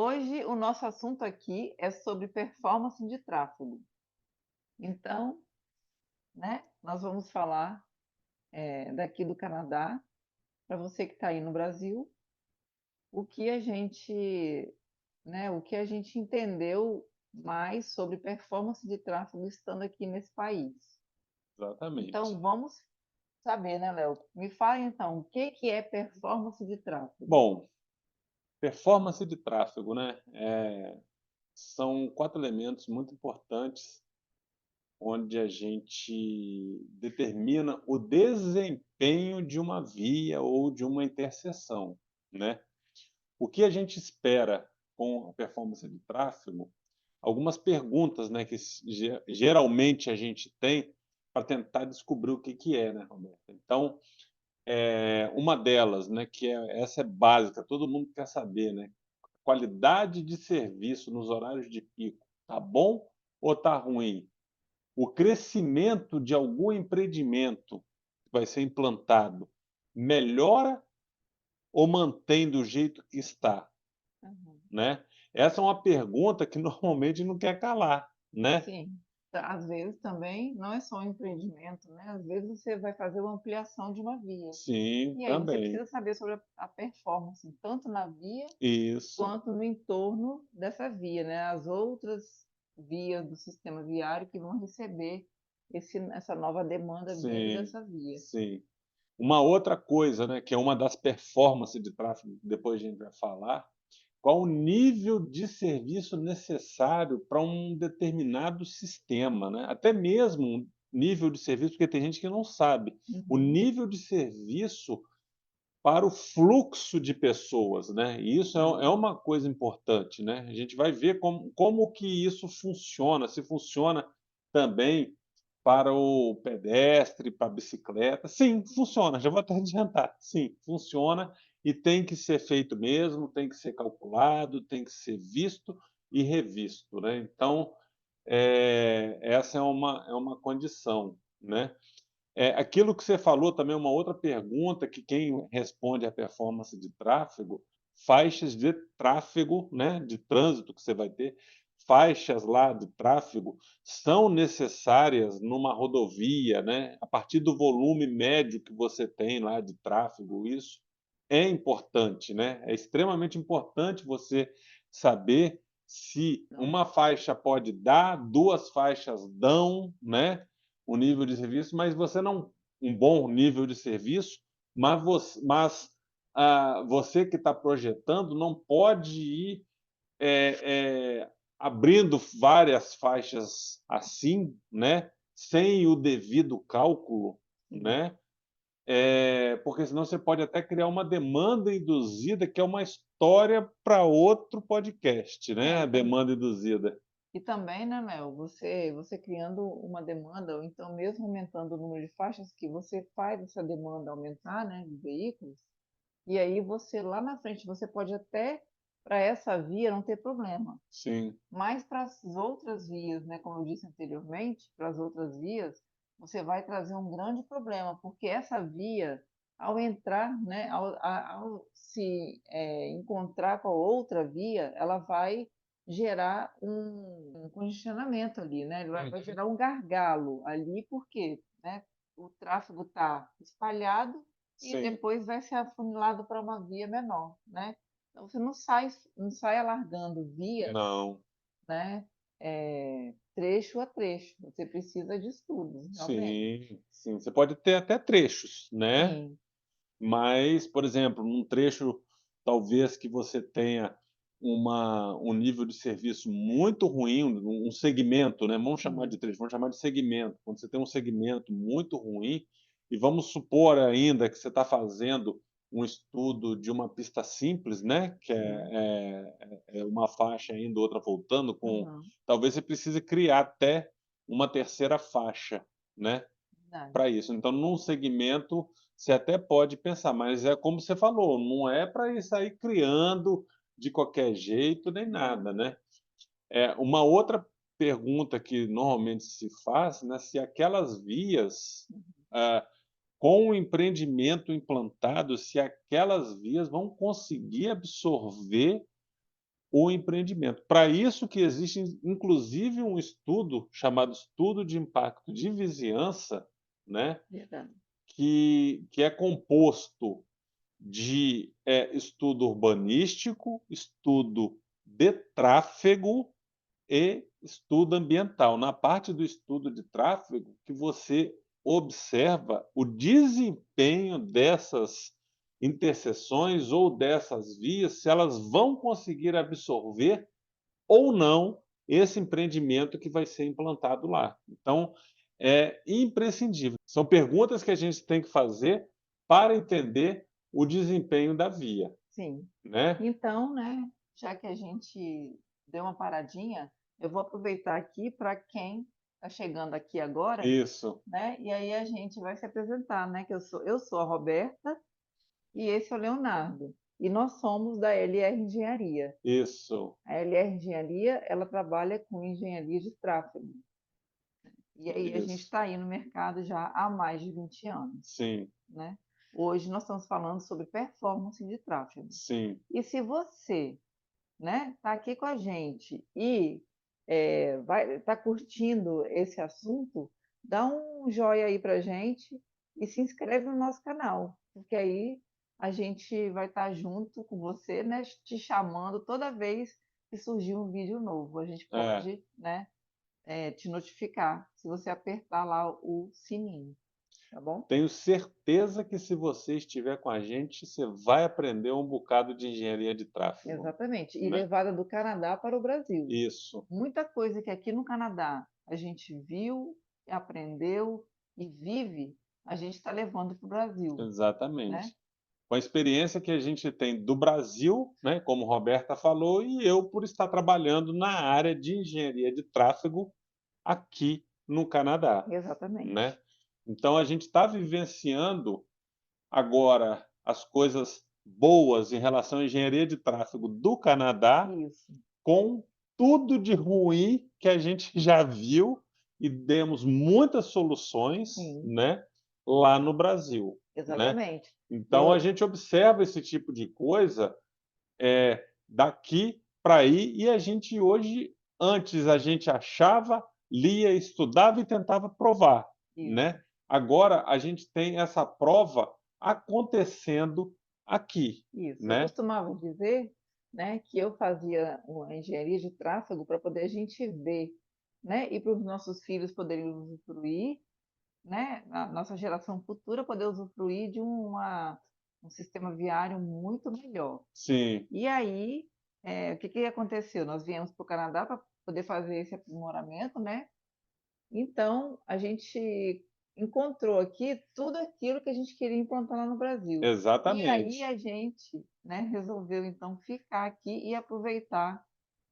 Hoje o nosso assunto aqui é sobre performance de tráfego. Então, né, nós vamos falar daqui do Canadá, para você que está aí no Brasil, o que a gente, o que a gente entendeu mais sobre performance de tráfego estando aqui nesse país. Exatamente. Então, vamos saber, né, Léo? Me fala então, o que que é performance de tráfego? Bom, performance de tráfego, né, são 4 elementos muito importantes, onde a gente determina o desempenho de uma via ou de uma interseção, né. O que a gente espera com a performance de tráfego, algumas perguntas, né, que geralmente a gente tem para tentar descobrir o que que é, né, Roberta. Então, uma delas, né, essa é básica, todo mundo quer saber, né, qualidade de serviço nos horários de pico, tá bom ou tá ruim? O crescimento de algum empreendimento que vai ser implantado, melhora ou mantém do jeito que está, Uhum. né? Essa é uma pergunta que normalmente não quer calar, né? Sim, às vezes também não é só um empreendimento, né? Às vezes você vai fazer uma ampliação de uma via. Sim, E aí você também. precisa saber sobre a performance, tanto na via Isso. quanto no entorno dessa via, né? As outras vias do sistema viário que vão receber essa nova demanda vindo Sim, dessa via. sim. Uma outra coisa, né, que é uma das performances de tráfego, que depois a gente vai falar, qual o nível de serviço necessário para um determinado sistema, né? Até mesmo um nível de serviço, porque tem gente que não sabe. O Uhum, nível de serviço para o fluxo de pessoas, né? E isso é uhum. uma coisa importante, né? A gente vai ver como que isso funciona, se funciona também para o pedestre, para a bicicleta. Sim, funciona, já vou até adiantar. Sim, funciona e tem que ser feito mesmo, tem que ser calculado, tem que ser visto e revisto, né. Então, essa é uma condição, né. Aquilo que você falou também é uma outra pergunta que quem responde à performance de tráfego, faixas de tráfego, né, de trânsito que você vai ter, faixas lá de tráfego são necessárias numa rodovia, né, a partir do volume médio que você tem lá de tráfego, isso é importante, né, é extremamente importante você saber se Então, uma faixa pode dar, 2 faixas dão, né, o nível de serviço, mas você não um bom nível de serviço, você que está projetando não pode ir, abrindo várias faixas assim, né, sem o devido cálculo, sim. né, porque senão você pode até criar uma demanda induzida, que é uma história para outro podcast, né, É, a demanda induzida. e também, né, Mel, você criando uma demanda, ou então mesmo aumentando o número de faixas, que você faz essa demanda aumentar, né, de veículos, e aí você lá na frente, você pode até para essa via não ter problema, Sim, mas para as outras vias, né, como eu disse anteriormente, para as outras vias, você vai trazer um grande problema, porque essa via, ao entrar, né, ao se encontrar com a outra via, ela vai gerar um congestionamento ali, né? Ele vai uhum, gerar um gargalo ali, porque, né, o tráfego está espalhado e sim, depois vai ser afunilado para uma via menor, né? Então você não sai alargando via, não. né, trecho a trecho, você precisa de estudos, realmente. Sim, sim. Você pode ter até trechos, né, Sim, mas, por exemplo, num trecho, talvez, que você tenha um nível de serviço muito ruim, um segmento, né, vamos chamar de sim, trecho, vamos chamar de segmento. Quando você tem um segmento muito ruim, e vamos supor ainda que você está fazendo um estudo de uma pista simples, né, que sim. é uma faixa indo, outra voltando, Aham, talvez você precise criar até uma terceira faixa, né, verdade. para isso. Então, num segmento, você até pode pensar, mas é como você falou, não é para ir sair criando de qualquer jeito nem Não. nada, né. Uma outra pergunta que normalmente se faz, né, se aquelas vias, Uhum. ah, com o empreendimento implantado, se aquelas vias vão conseguir absorver o empreendimento. Para isso que existe, inclusive, um estudo chamado Estudo de Impacto de Vizinhança, né, Verdade. que é composto de estudo urbanístico, estudo de tráfego e estudo ambiental. Na parte do estudo de tráfego, que você observa o desempenho dessas interseções ou dessas vias, se elas vão conseguir absorver ou não esse empreendimento que vai ser implantado lá. Então, é imprescindível. São perguntas que a gente tem que fazer para entender o desempenho da via, Sim. né. Então, né, já que a gente deu uma paradinha, eu vou aproveitar aqui para quem está chegando aqui agora, Isso, né, e aí a gente vai se apresentar, né, que eu sou a Roberta e esse é o Leonardo. E nós somos da LR Engenharia. isso, A LR Engenharia, ela trabalha com engenharia de tráfego. E aí a gente isso. está aí no mercado já há mais de 20 anos, Sim, né. Hoje nós estamos falando sobre performance de tráfego. sim. E se você, né, está aqui com a gente e vai está curtindo esse assunto, dá um joinha aí para gente e se inscreve no nosso canal, porque aí a gente vai estar junto com você, né, te chamando toda vez que surgir um vídeo novo. A gente É. pode, né, te notificar se você apertar lá o sininho, tá bom? Tenho certeza que se você estiver com a gente, você vai aprender um bocado de engenharia de tráfego, Exatamente. E né. levada do Canadá para o Brasil. Isso, Muita coisa que aqui no Canadá a gente viu, aprendeu e vive, a gente está levando para o Brasil, né? exatamente. Com a experiência que a gente tem do Brasil, né, como Roberta falou, e eu por estar trabalhando na área de engenharia de tráfego aqui no Canadá, né. Exatamente. Então a gente está vivenciando agora as coisas boas em relação à engenharia de tráfego do Canadá, Isso, com tudo de ruim que a gente já viu e demos muitas soluções, sim, né, lá no Brasil, né. exatamente. E Então a eu gente observa esse tipo de coisa, daqui para aí, e a gente hoje antes a gente achava, lia, estudava e tentava provar, isso, né. Agora a gente tem essa prova acontecendo aqui, isso. Eu né. costumava dizer, né, que eu fazia uma engenharia de tráfego para poder a gente ver, né, e para os nossos filhos poderem usufruir, né, a nossa geração futura poder usufruir de um sistema viário muito melhor. Sim, E aí, o que que aconteceu? Nós viemos para o Canadá para poder fazer esse aprimoramento, né, então a gente encontrou aqui tudo aquilo que a gente queria implantar lá no Brasil. E aí exatamente. a gente, né, resolveu então ficar aqui e aproveitar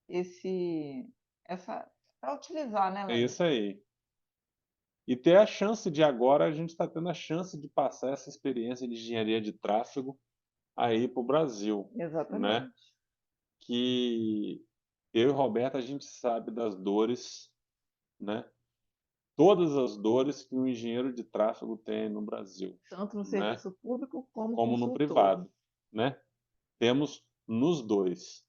esse essa para utilizar, né, É Leandro? isso aí. E ter a chance de agora a gente está tendo a chance de passar essa experiência de engenharia de tráfego aí para o Brasil, né, Exatamente. que eu e Roberta a gente sabe das dores, né, todas as dores que o engenheiro de tráfego tem no Brasil, Tanto no né, serviço público como como no consultor. privado, né, temos nos 2.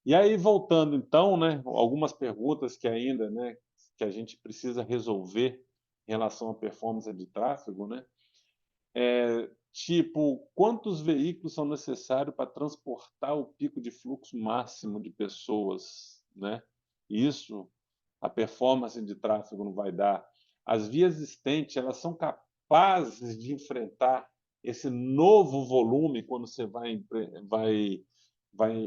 E aí voltando então, né, algumas perguntas que ainda, né, que a gente precisa resolver em relação à performance de tráfego, né. Tipo, quantos veículos são necessários para transportar o pico de fluxo máximo de pessoas, né? Isso, a performance de tráfego não vai dar. As vias existentes, elas são capazes de enfrentar esse novo volume quando você vai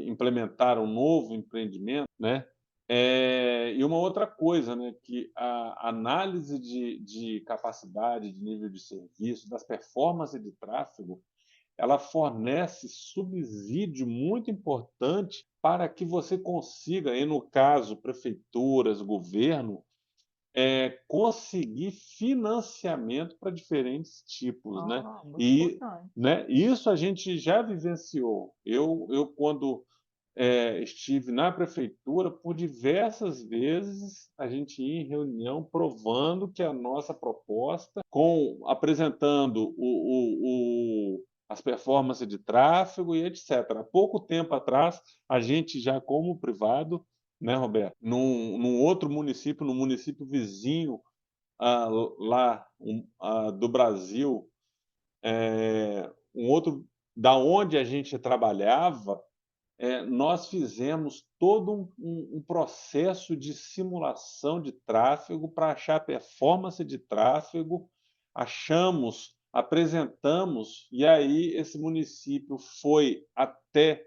implementar um novo empreendimento, né? E uma outra coisa, né, que a análise de capacidade, de nível de serviço, das performances de tráfego, ela fornece subsídio muito importante para que você consiga, e no caso prefeituras, governo, conseguir financiamento para diferentes tipos, né. Ah, muito E, importante. né, isso a gente já vivenciou. Eu quando estive na prefeitura por diversas vezes, a gente ia em reunião provando que a nossa proposta, com apresentando as performances de tráfego e etc. Há pouco tempo atrás, a gente já como privado, né, Roberto, num outro município, no município vizinho, lá, do Brasil, um outro da onde a gente trabalhava, nós fizemos todo um processo de simulação de tráfego para achar performance de tráfego, achamos, apresentamos, e aí esse município foi até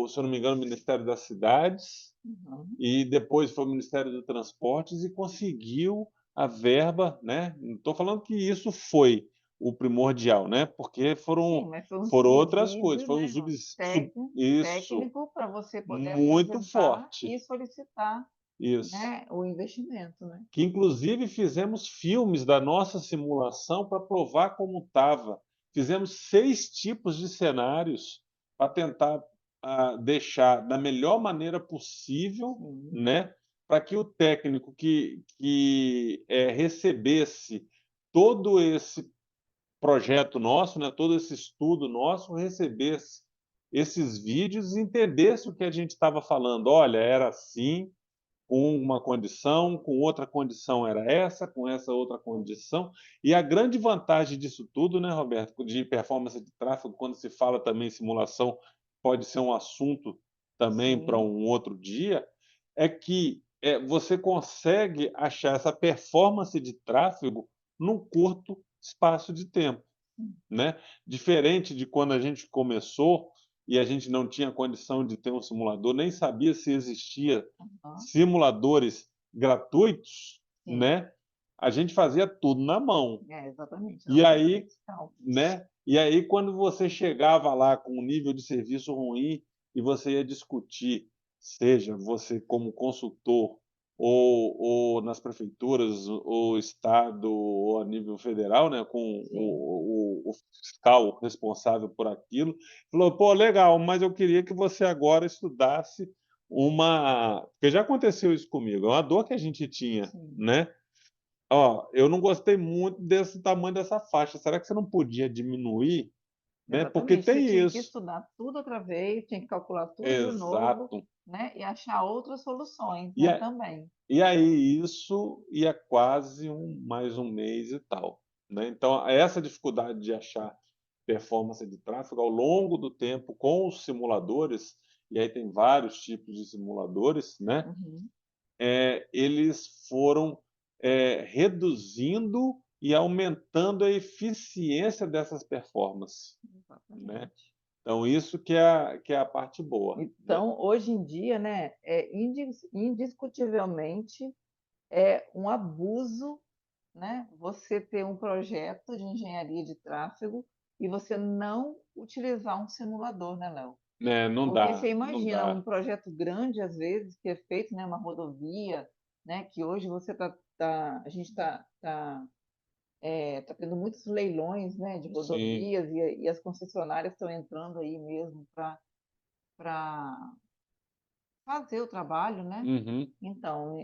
se eu não me engano, o Ministério das Cidades, Uhum. e depois foi o Ministério dos Transportes e conseguiu a verba, né. Não estou falando que isso foi o primordial, né, porque Sim, mas foi um foram outras coisas, subsídio, foi um né, subs sub isso, técnico para você poder muito apresentar forte, e solicitar, isso. né, o investimento, né. Que inclusive fizemos filmes da nossa simulação para provar como estava. Fizemos 6 tipos de cenários para tentar, deixar da melhor maneira possível, Sim, né, para que o técnico recebesse todo esse projeto nosso, né, todo esse estudo nosso, recebesse esses vídeos e entendesse o que a gente estava falando. "Olha, era assim, com uma condição, com outra condição era essa, com essa outra condição". E a grande vantagem disso tudo, né, Roberto, de performance de tráfego, quando se fala também em simulação, pode ser um assunto também para sim, um outro dia, é que, você consegue achar essa performance de tráfego num curto espaço de tempo, sim. né. Diferente de quando a gente começou e a gente não tinha condição de ter um simulador, nem sabia se existia Aham, simuladores gratuitos, sim. né, a gente fazia tudo na mão. É, exatamente, E não tinha aí, aqueles cálculos. né, e aí quando você chegava lá com um nível de serviço ruim e você ia discutir, seja você como consultor ou nas prefeituras, ou estado, ou a nível federal, né, com Sim, o fiscal responsável por aquilo, falou: "Pô, legal, mas eu queria que você agora estudasse uma", porque já aconteceu isso comigo, é uma dor que a gente tinha, sim. né. "Ó, eu não gostei muito desse tamanho dessa faixa, será que você não podia diminuir?", né, porque Exatamente, você tem tinha que isso. estudar tudo outra vez, tinha que calcular tudo de novo, Exato. né, e achar outras soluções, E né, a também. e aí isso ia quase mais um mês e tal, né. Então essa dificuldade de achar performance de tráfego ao longo do tempo com os simuladores, e aí tem vários tipos de simuladores, né, Uhum, eles foram, reduzindo e aumentando a eficiência dessas performances, né. exatamente. Então isso que é a parte boa, né. Então, hoje em dia, né, é indiscutivelmente é um abuso, né, você ter um projeto de engenharia de tráfego e você não utilizar um simulador, né, Léo? É, não Porque você dá, não imagina um dá. projeto grande, às vezes, que é feito, né, uma rodovia, né, que hoje você a gente tá tendo muitos leilões, né, de Sim. rodovias e as concessionárias estão entrando aí mesmo para fazer o trabalho, né. Uhum. Então,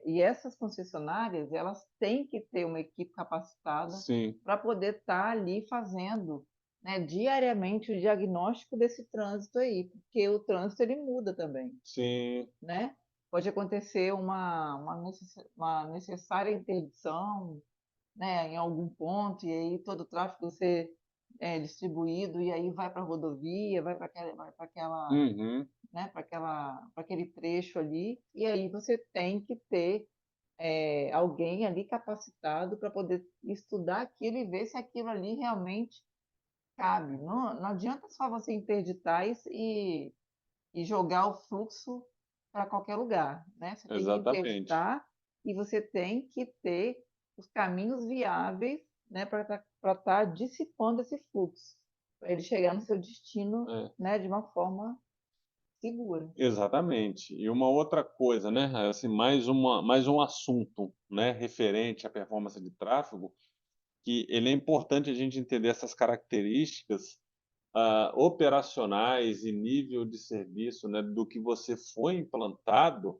e essas concessionárias, elas têm que ter uma equipe capacitada Sim, para poder estar ali fazendo, né, diariamente o diagnóstico desse trânsito aí, porque o trânsito ele muda também, sim. né. Pode acontecer uma necessária interdição, né, em algum ponto, e aí todo o tráfego ser, distribuído, e aí vai para a rodovia, vai para aquela, Uhum. né, para aquele trecho ali, e aí você tem que ter, alguém ali capacitado para poder estudar aquilo e ver se aquilo ali realmente cabe. Não adianta só você interditar e jogar o fluxo para qualquer lugar, né, você tem que Exatamente. interditar e você tem que ter os caminhos viáveis, né, para estar dissipando esse fluxo, para ele chegar no seu destino, É, né, de uma forma segura. exatamente. E uma outra coisa, né, assim, mais um assunto, né, referente à performance de tráfego, que ele é importante a gente entender essas características, operacionais e nível de serviço, né, do que você foi implantado,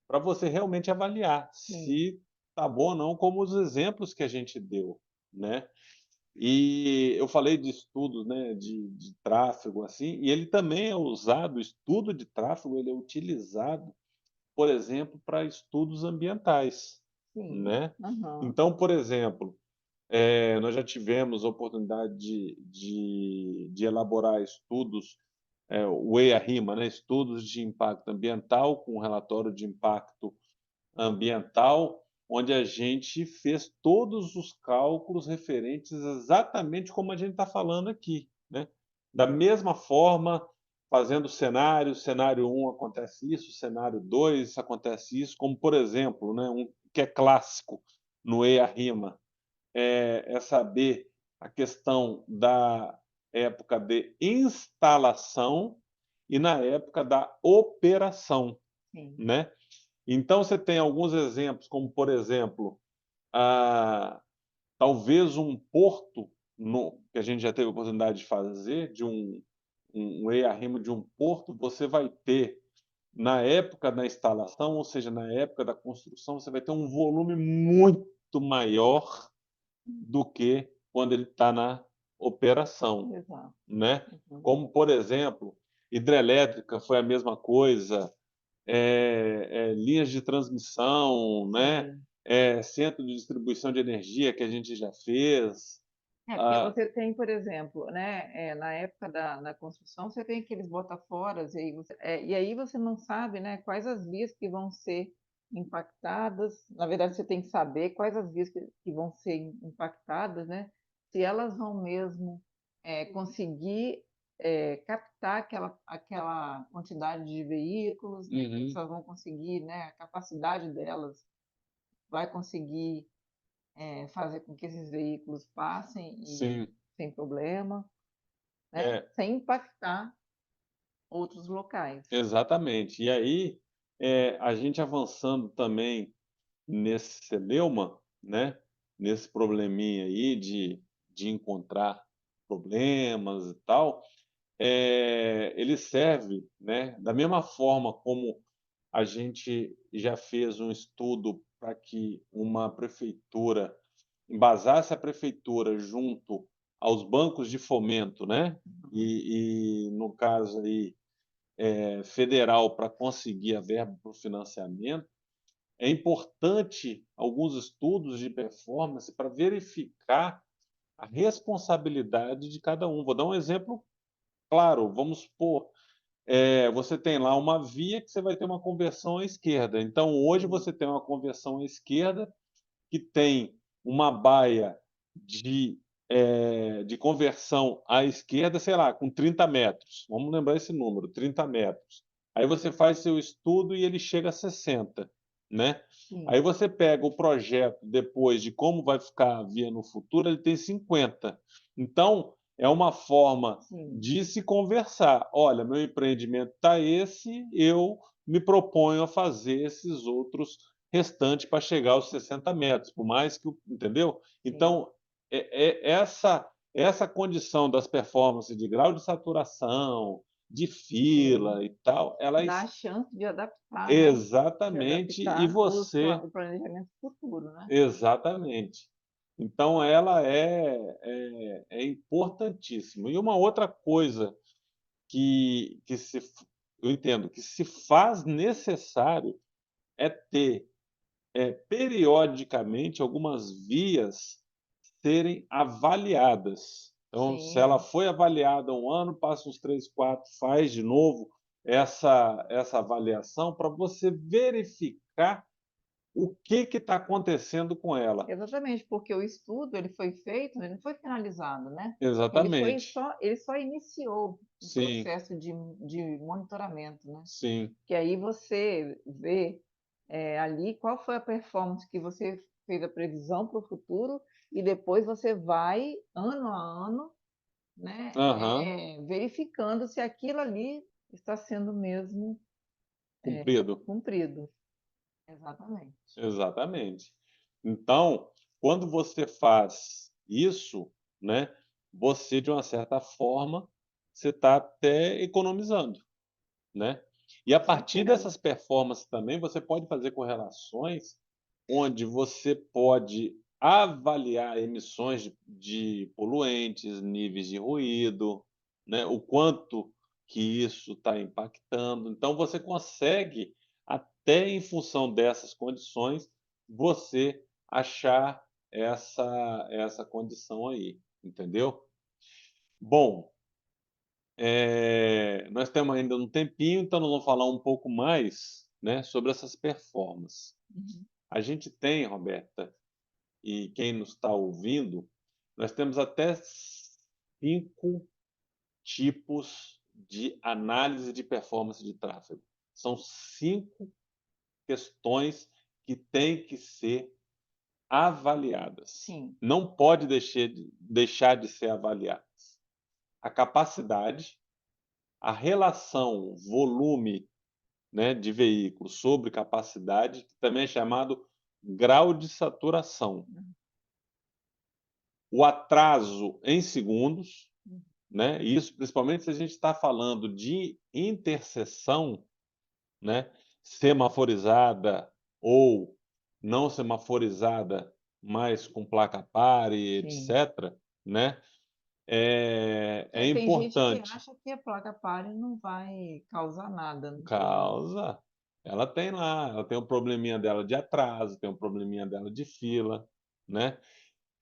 para você realmente avaliar Sim, se tá bom ou não, como os exemplos que a gente deu, né. E eu falei de estudos, né, de tráfego, assim, e ele também é usado, o estudo de tráfego, ele é utilizado, por exemplo, para estudos ambientais, Sim. né. Aham. Então, por exemplo, nós já tivemos a oportunidade de elaborar estudos, o EIA-RIMA, né, estudos de impacto ambiental, com relatório de impacto ambiental, onde a gente fez todos os cálculos referentes exatamente como a gente está falando aqui, né. Da mesma forma, fazendo cenários, cenário um acontece isso, cenário 2 acontece isso, como por exemplo, né, um que é clássico no EIA-RIMA, é saber a questão da época de instalação e na época da operação, Sim. né. Então você tem alguns exemplos, como por exemplo, ah, talvez um porto que a gente já teve a oportunidade de fazer, de um EIA-RIMA de um porto, você vai ter, na época da instalação, ou seja, na época da construção, você vai ter um volume muito maior do que quando ele está na operação, Exato. né. Uhum. Como, por exemplo, hidrelétrica foi a mesma coisa, linhas de transmissão, né, Sim. centro de distribuição de energia que a gente já fez. É, porque Ah, você tem, por exemplo, né, na época da construção, você tem aqueles botaforas, e aí você não sabe, né, quais as vias que vão ser impactadas. Na verdade, você tem que saber quais as vias que vão ser impactadas, né, se elas vão mesmo, conseguir, captar aquela quantidade de veículos, né, se uhum, elas vão conseguir, né, a capacidade delas vai conseguir fazer com que esses veículos passem e sim, sem problema, né, é, sem impactar outros locais. exatamente. E aí, a gente avançando também nesse celeuma, né, nesse probleminha aí de encontrar problemas e tal, ele serve, né, da mesma forma como a gente já fez um estudo para que uma prefeitura embasasse a prefeitura junto aos bancos de fomento, né, Uhum. e no caso aí, federal para conseguir a verba para o financiamento, é importante alguns estudos de performance para verificar a responsabilidade de cada um. Vou dar um exemplo claro, vamos supor, você tem lá uma via que você vai ter uma conversão à esquerda. Então, hoje Sim, você tem uma conversão à esquerda que tem uma baia de, de conversão à esquerda, sei lá, com 30 metros. Vamos lembrar esse número, 30 metros. Aí você faz seu estudo e ele chega a 60, né? Aí sim, você pega o projeto depois de como vai ficar a via no futuro, ele tem 50. Então, é uma forma sim, de se conversar. Olha, meu empreendimento está esse, eu me proponho a fazer esses outros restantes para chegar aos 60 metros, por mais que entendeu? sim. Então, essa condição das performances de grau de saturação, de Sim. fila e tal, Dá elas a chance de adaptar, né, de exatamente, e adaptar você o planejamento futuro, né. exatamente. Então ela é importantíssima. E uma outra coisa que se eu entendo que se faz necessário é ter periodicamente algumas vias serem avaliadas. Então, se ela Sim, foi avaliada um ano, passa uns 3, 4, faz de novo essa avaliação para você verificar o que está acontecendo com ela. exatamente, porque o estudo ele foi feito, ele não foi finalizado, né. Exatamente. Ele só iniciou um Sim, processo de monitoramento, né. sim, Que aí você vê, ali qual foi a performance que você fez a previsão para o futuro e depois você vai, ano a ano, né, aham, verificando se aquilo ali está sendo mesmo cumprido. cumprido. Exatamente. Exatamente. Então, quando você faz isso, né, você de uma certa forma, você está até economizando, né. E a Com partir certeza. dessas performances também, você pode fazer correlações onde você pode avaliar emissões de poluentes, níveis de ruído, né, o quanto que isso está impactando. Então você consegue, até em função dessas condições, você achar essa condição aí, entendeu? Bom, nós temos ainda um tempinho, então nós vamos falar um pouco mais, né, sobre essas performances. Uhum. A gente tem, Roberta, e quem nos está ouvindo, nós temos até 5 tipos de análise de performance de tráfego. São 5 questões que têm que ser avaliadas. Sim, Não pode deixar de ser avaliadas. A capacidade, a relação volume, né, de veículos sobre capacidade, que também é chamado grau de saturação. O atraso em segundos, uhum, né, e isso principalmente se a gente está falando de interseção, né, semaforizada ou não semaforizada, mas com placa pare, sim. etcétera, né, é Tem gente que importante. acha que a placa pare não vai causar nada no trânsito. Causa. Ela tem lá, ela tem um probleminha dela de atraso, tem um probleminha dela de fila, né.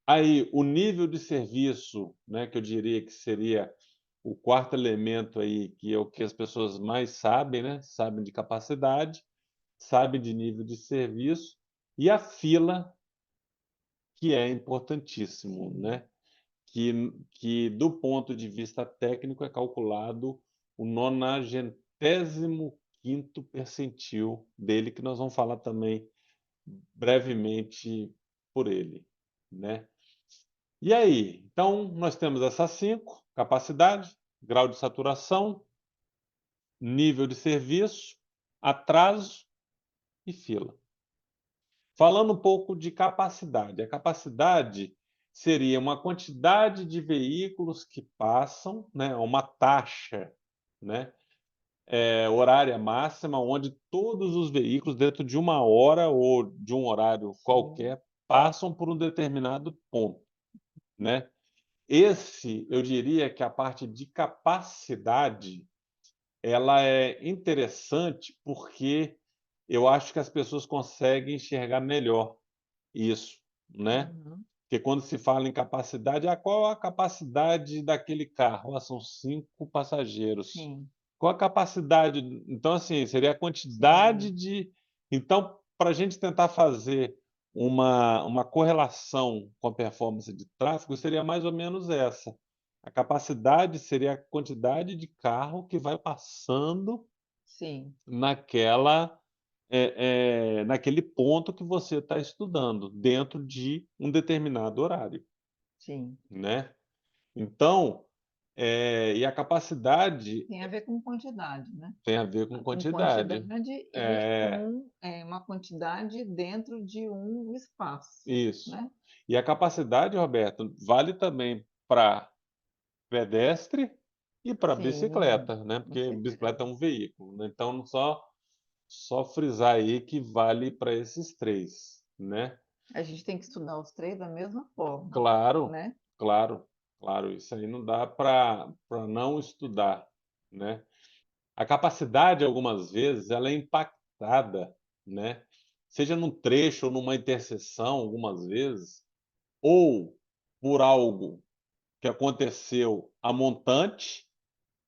Aí, o nível de serviço, né, que eu diria que seria o quarto elemento aí, que é o que as pessoas mais sabem, né, sabem de capacidade, sabem de nível de serviço, e a fila, que é importantíssimo, Sim, né, que do ponto de vista técnico é calculado o 95º percentil dele, que nós vamos falar também brevemente por ele, né. E aí? Então, nós temos essas 5: capacidade, grau de saturação, nível de serviço, atraso e fila. Falando um pouco de capacidade. A capacidade seria uma quantidade de veículos que passam, né, uma taxa, né, horária máxima, onde todos os veículos, dentro de 1 hora ou de um horário sim, qualquer, passam por um determinado ponto, né. Esse, eu diria que a parte de capacidade, ela é interessante, porque eu acho que as pessoas conseguem enxergar melhor isso, né. uhum, Porque quando se fala em capacidade, qual a capacidade daquele carro? São 5 passageiros. sim, Qual a capacidade, então, assim, seria a quantidade sim, de, então, para a gente tentar fazer uma correlação com a performance de tráfego, seria mais ou menos essa. A capacidade seria a quantidade de carro que vai passando sim, naquela, naquele ponto que você está estudando, dentro de um determinado horário, sim. né. Então, e a capacidade Tem a ver com quantidade, né. tem a ver com Com quantidade. quantidade e É, com, uma quantidade dentro de um espaço, isso. né. E a capacidade, Roberto, vale também para pedestre e para Sim, bicicleta, né, com porque certeza. bicicleta é um veículo, né, então só frisar aí que vale para esses 3, né. A gente tem que estudar os 3 da mesma forma, Claro, né. claro, claro, isso aí não dá para não estudar, né. A capacidade, algumas vezes, ela é impactada, né, seja num trecho ou numa interseção, algumas vezes, ou por algo que aconteceu a montante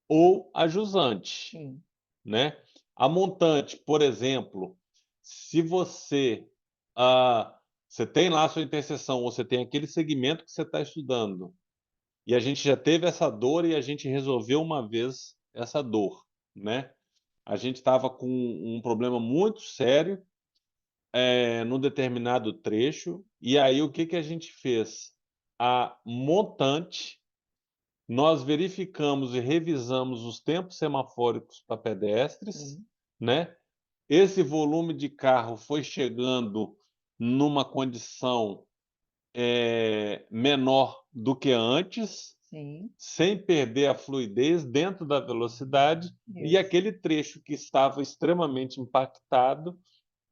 ou a jusante, Sim, né. A montante, por exemplo, se você tem lá a sua interseção, ou você tem aquele segmento que você está estudando, e a gente já teve essa dor e a gente resolveu uma vez essa dor, né. A gente estava com um problema muito sério, num determinado trecho, e aí o que que a gente fez? A montante, nós verificamos e revisamos os tempos semafóricos para pedestres, sim, né. Esse volume de carro foi chegando numa condição, menor do que antes, sim, sem perder a fluidez dentro da velocidade, e isso. aquele trecho que estava extremamente impactado,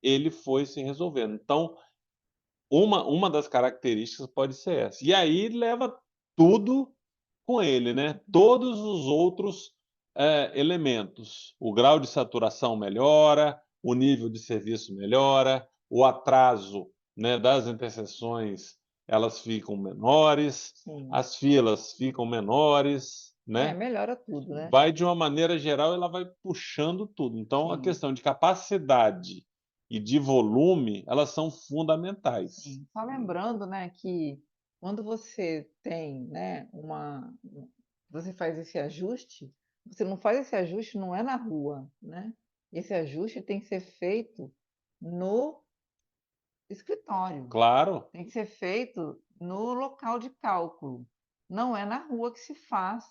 ele foi se resolvendo. Então, uma das características pode ser essa. E aí leva tudo com ele, né, todos os outros, elementos. O grau de saturação melhora, o nível de serviço melhora, o atraso, né, das interseções, elas ficam menores, Sim. as filas ficam menores, É, né. melhora tudo, né. Vai de uma maneira geral, ela vai puxando tudo. Então a Sim, questão de capacidade e de volume, elas são fundamentais. sim. Só lembrando, né, que quando você tem, né, você faz esse ajuste, você não faz esse ajuste não é na rua, né. Esse ajuste tem que ser feito no escritório, Claro, tem que ser feito no local de cálculo, não é na rua que se faz,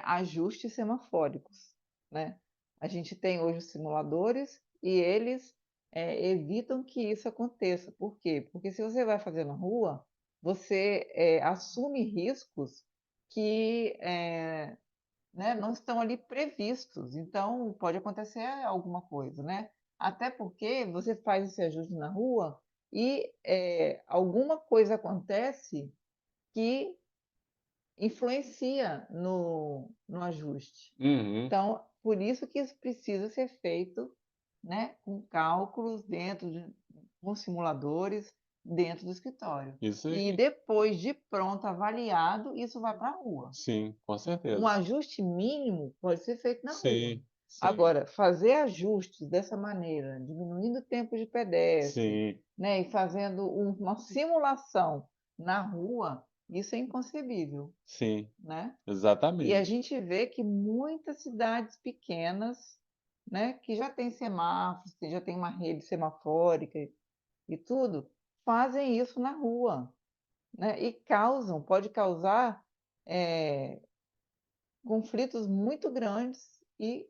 ajustes semafóricos, né. A gente tem hoje os simuladores e eles, evitam que isso aconteça. Por quê? Porque se você vai fazer na rua, você, assume riscos que, né, não estão ali previstos, então pode acontecer alguma coisa, né. Até porque você faz esse ajuste na rua e, alguma coisa acontece que influencia no ajuste. uhum, Então, por isso que isso precisa ser feito, né, com cálculos com simuladores dentro do escritório. isso E aí. depois de pronto, avaliado, isso vai para a rua. Sim, com Um certeza. ajuste mínimo pode ser feito na rua. Sim, sim, Agora, fazer ajustes dessa maneira, diminuindo o tempo de pedestre, sim, né, e fazendo uma simulação na rua, isso é inconcebível, sim, né. E a exatamente. gente vê que muitas cidades pequenas, né, que já têm semáforos, que já tem uma rede semafórica e tudo, fazem isso na rua, né, e pode causar, eh conflitos muito grandes e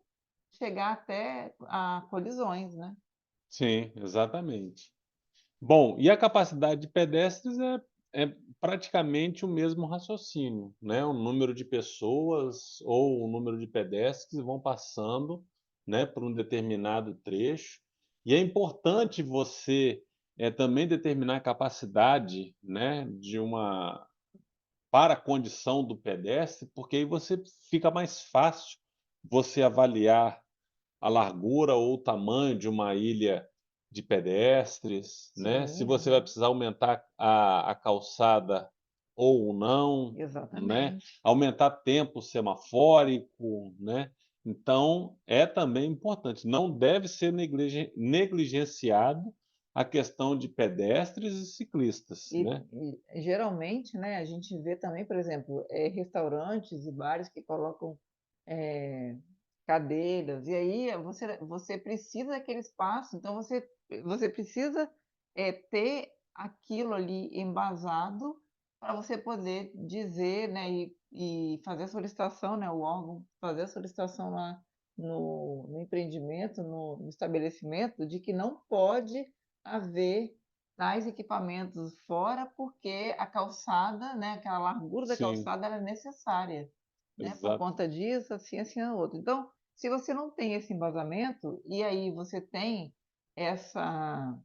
chegar até a colisões, né. Sim, exatamente. Bom, e a capacidade de pedestres é praticamente o mesmo raciocínio, né, o número de pessoas ou o número de pedestres que vão passando, né, por um determinado trecho. E é importante você, também determinar a capacidade, né, para a condição do pedestre, porque aí você fica mais fácil você avaliar a largura ou o tamanho de uma ilha de pedestres, né, se Sim, você vai aham. precisar aumentar a calçada ou não, né, Exatamente. aumentar tempo semafórico, né. Então, é também importante, não deve ser negligenciado a questão de pedestres e ciclistas, E né. geralmente, né, a gente vê também, por exemplo, restaurantes e bares que colocam, eh, cadeiras, e aí você precisa daquele espaço, então você precisa, ter aquilo ali embasado para você poder dizer, né, e fazer a solicitação, né, o órgão fazer a solicitação lá no empreendimento, no estabelecimento, de que não pode haver tais equipamentos fora, porque a calçada, né, aquela largura da Sim, calçada, ela é necessária, né, por exato. conta disso, assim, assim, a outro. Então, se você não tem esse embasamento, e aí você tem essa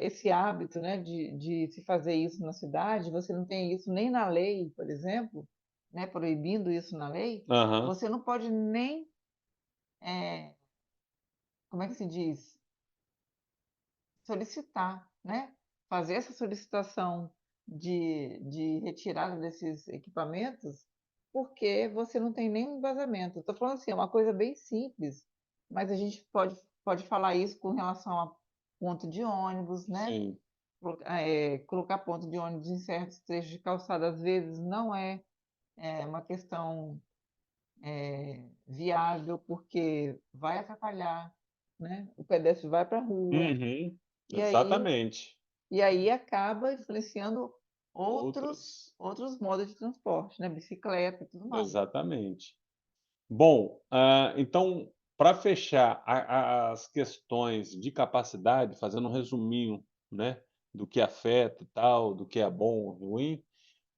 esse hábito, né, de se fazer isso na cidade, você não tem isso nem na lei, por exemplo, né, proibindo isso na lei, Aham. você não pode nem, eh, como é que se diz? Solicitar, né, fazer essa solicitação de retirada desses equipamentos, porque você não tem nenhum embasamento. Estou falando assim, é uma coisa bem simples, mas a gente pode falar isso com relação a ponto de ônibus, né, Sim, colocar ponto de ônibus em certos trechos de calçada, às vezes não é uma questão, viável, porque vai atrapalhar, né, o pedestre vai para a rua, uhum, e aí exatamente. acaba influenciando Outras, outros modos de transporte, né, bicicleta e tudo mais. exatamente. Bom, então, para fechar as questões de capacidade, fazendo um resuminho, né, do que afeta e tal, do que é bom e ruim, o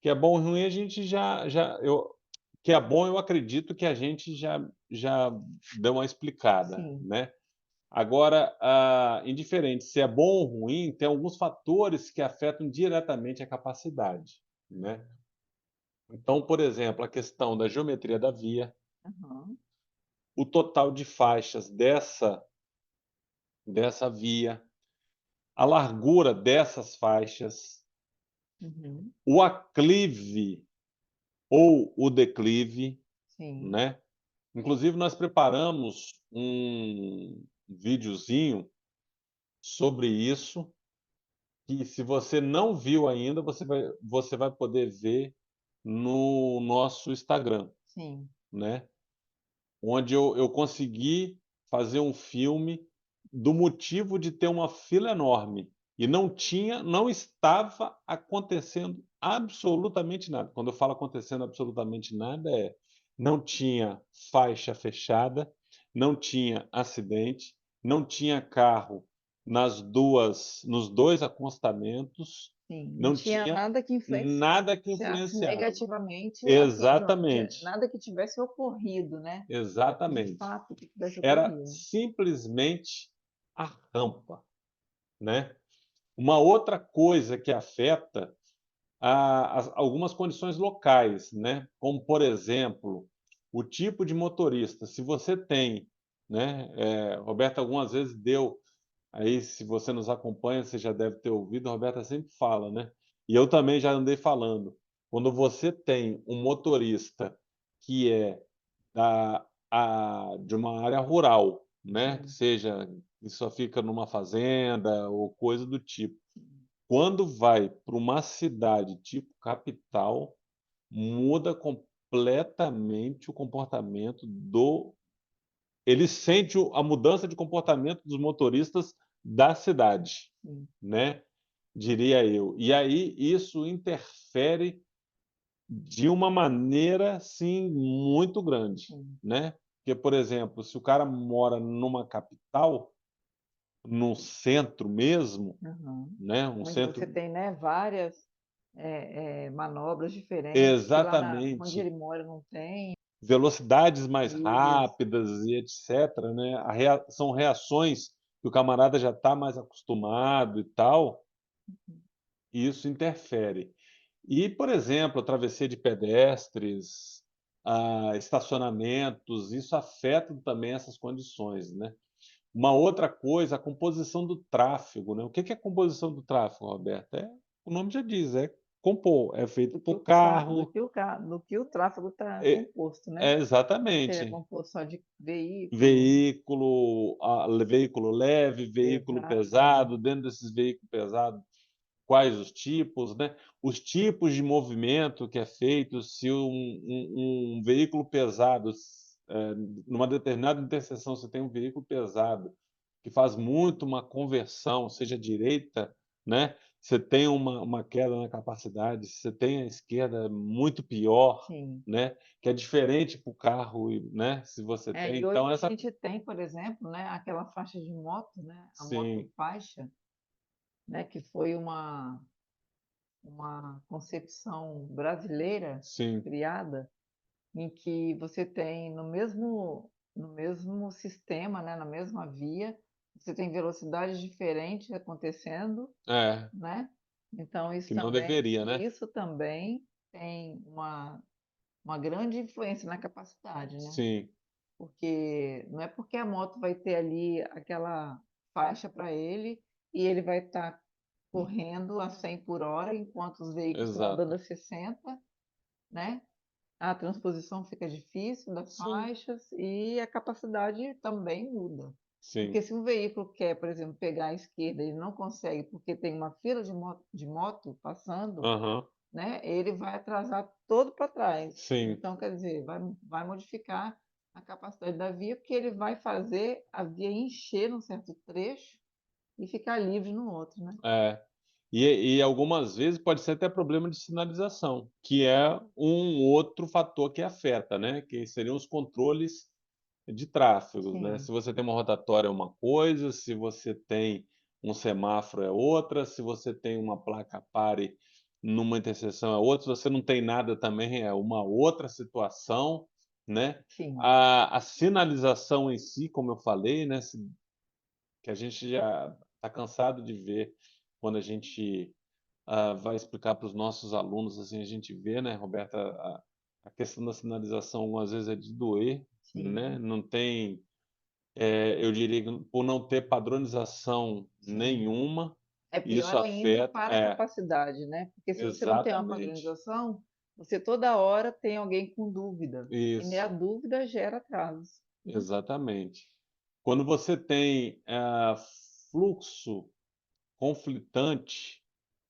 que é bom e ruim a gente já que é bom eu acredito que a gente já deu uma explicada, Sim, né. Agora, indiferente se é bom ou ruim, tem alguns fatores que afetam diretamente a capacidade, né. Então, por exemplo, a questão da geometria da via, Aham. o total de faixas dessa via, a largura dessas faixas, Uhum. o aclive ou o declive, Sim. né. Inclusive nós preparamos um videozinho sobre isso, que se você não viu ainda, você vai poder ver no nosso Instagram, Sim. né, onde eu consegui fazer um filme do motivo de ter uma fila enorme, e não estava acontecendo absolutamente nada. Quando eu falo acontecendo absolutamente nada, não tinha faixa fechada, não tinha acidente, não tinha carro nos 2 acostamentos, Sim. Não não tinha tinha nada que nada que influenciasse influenciava. negativamente, assim, Exatamente, nada que tivesse ocorrido, né, de exatamente. fato que tivesse Era ocorrido. simplesmente a rampa, né. Uma outra coisa que afeta algumas condições locais, né, como, por exemplo, o tipo de motorista. Se você tem, né, Roberta algumas vezes deu aí, se você nos acompanha, você já deve ter ouvido, a Roberta sempre fala, né, e eu também já andei falando, quando você tem um motorista que é de uma área rural, né, que Sim, seja que só fica numa fazenda ou coisa do tipo. sim. Quando vai para uma cidade tipo capital, muda completamente o comportamento do ele sente a mudança de comportamento dos motoristas da cidade, Sim, né, diria eu. E aí isso interfere de uma maneira, assim, muito grande, sim. né. Porque, por exemplo, se o cara mora numa capital, no centro mesmo, Aham. né, um Onde você centro tem, né, várias, manobras diferentes que lá na onde exatamente, ele mora não tem. velocidades mais Trilhas. rápidas e etcétera, né, a rea são reações que o camarada já está mais acostumado e tal, e isso interfere. E, por exemplo, a travessia de pedestres, estacionamentos, isso afeta também essas condições, né. Uma outra coisa, a composição do tráfego, né. O que que é a composição do tráfego, Roberta? O nome já diz, é compor, é feito por carro, Do que o tráfego está e composto, né. Se ele é exatamente. composto só de veículo Veículo leve, veículo pesado. pesado, dentro desses veículos pesados, quais os tipos, né, os tipos de movimento que é feito, se um veículo pesado, numa determinada interseção você tem um veículo pesado, que faz muito uma conversão, seja à direita, né, você tem uma queda na capacidade, se você tem à esquerda, muito pior, Sim. né, que é diferente para o carro né, se você É, tem e hoje então a essa gente tem, por exemplo, né, aquela faixa de moto, né, a sim, motofaixa, né, que foi uma concepção brasileira sim, criada, em que você tem no mesmo sistema, né, na mesma via, você tem velocidades diferentes acontecendo, é, né. Então que não deveria, né. isso também tem uma grande influência na capacidade, né. Sim, Porque não é porque a moto vai ter ali aquela faixa para ele, e ele vai estar correndo a 100 por hora, enquanto os veículos estão andando exato. a 60, né, a transposição fica difícil das Sim, faixas e a capacidade também muda. sim. Porque se um veículo quer, por exemplo, pegar a esquerda, e ele não consegue porque tem uma fila de moto passando, Aham. né, ele vai atrasar todo para trás. Sim, Então, quer dizer, vai modificar a capacidade da via, porque ele vai fazer a via encher num certo trecho e ficar livre no outro, né. é. E algumas vezes pode ser até problema de sinalização, que é um outro fator que afeta, né, que seriam os controles de tráfegos, né. Sim, Se você tem uma rotatória é uma coisa, se você tem um semáforo é outra, se você tem uma placa pare numa interseção é outra, se você não tem nada também é uma outra situação, né. sim. A sinalização em si, como eu falei, né, que a gente já está cansado de ver quando a gente vai explicar para os nossos alunos, assim, a gente vê, né, Roberta, a questão da sinalização algumas vezes é de doer, né? Sim, Não tem, eu diria que por não ter padronização sim. nenhuma, É isso pior ainda afeta. para a capacidade, né, porque se você não tem uma Exatamente. padronização, você toda hora tem alguém com dúvida, e a Isso, dúvida gera atrasos, né. exatamente. Quando você tem, fluxo conflitante,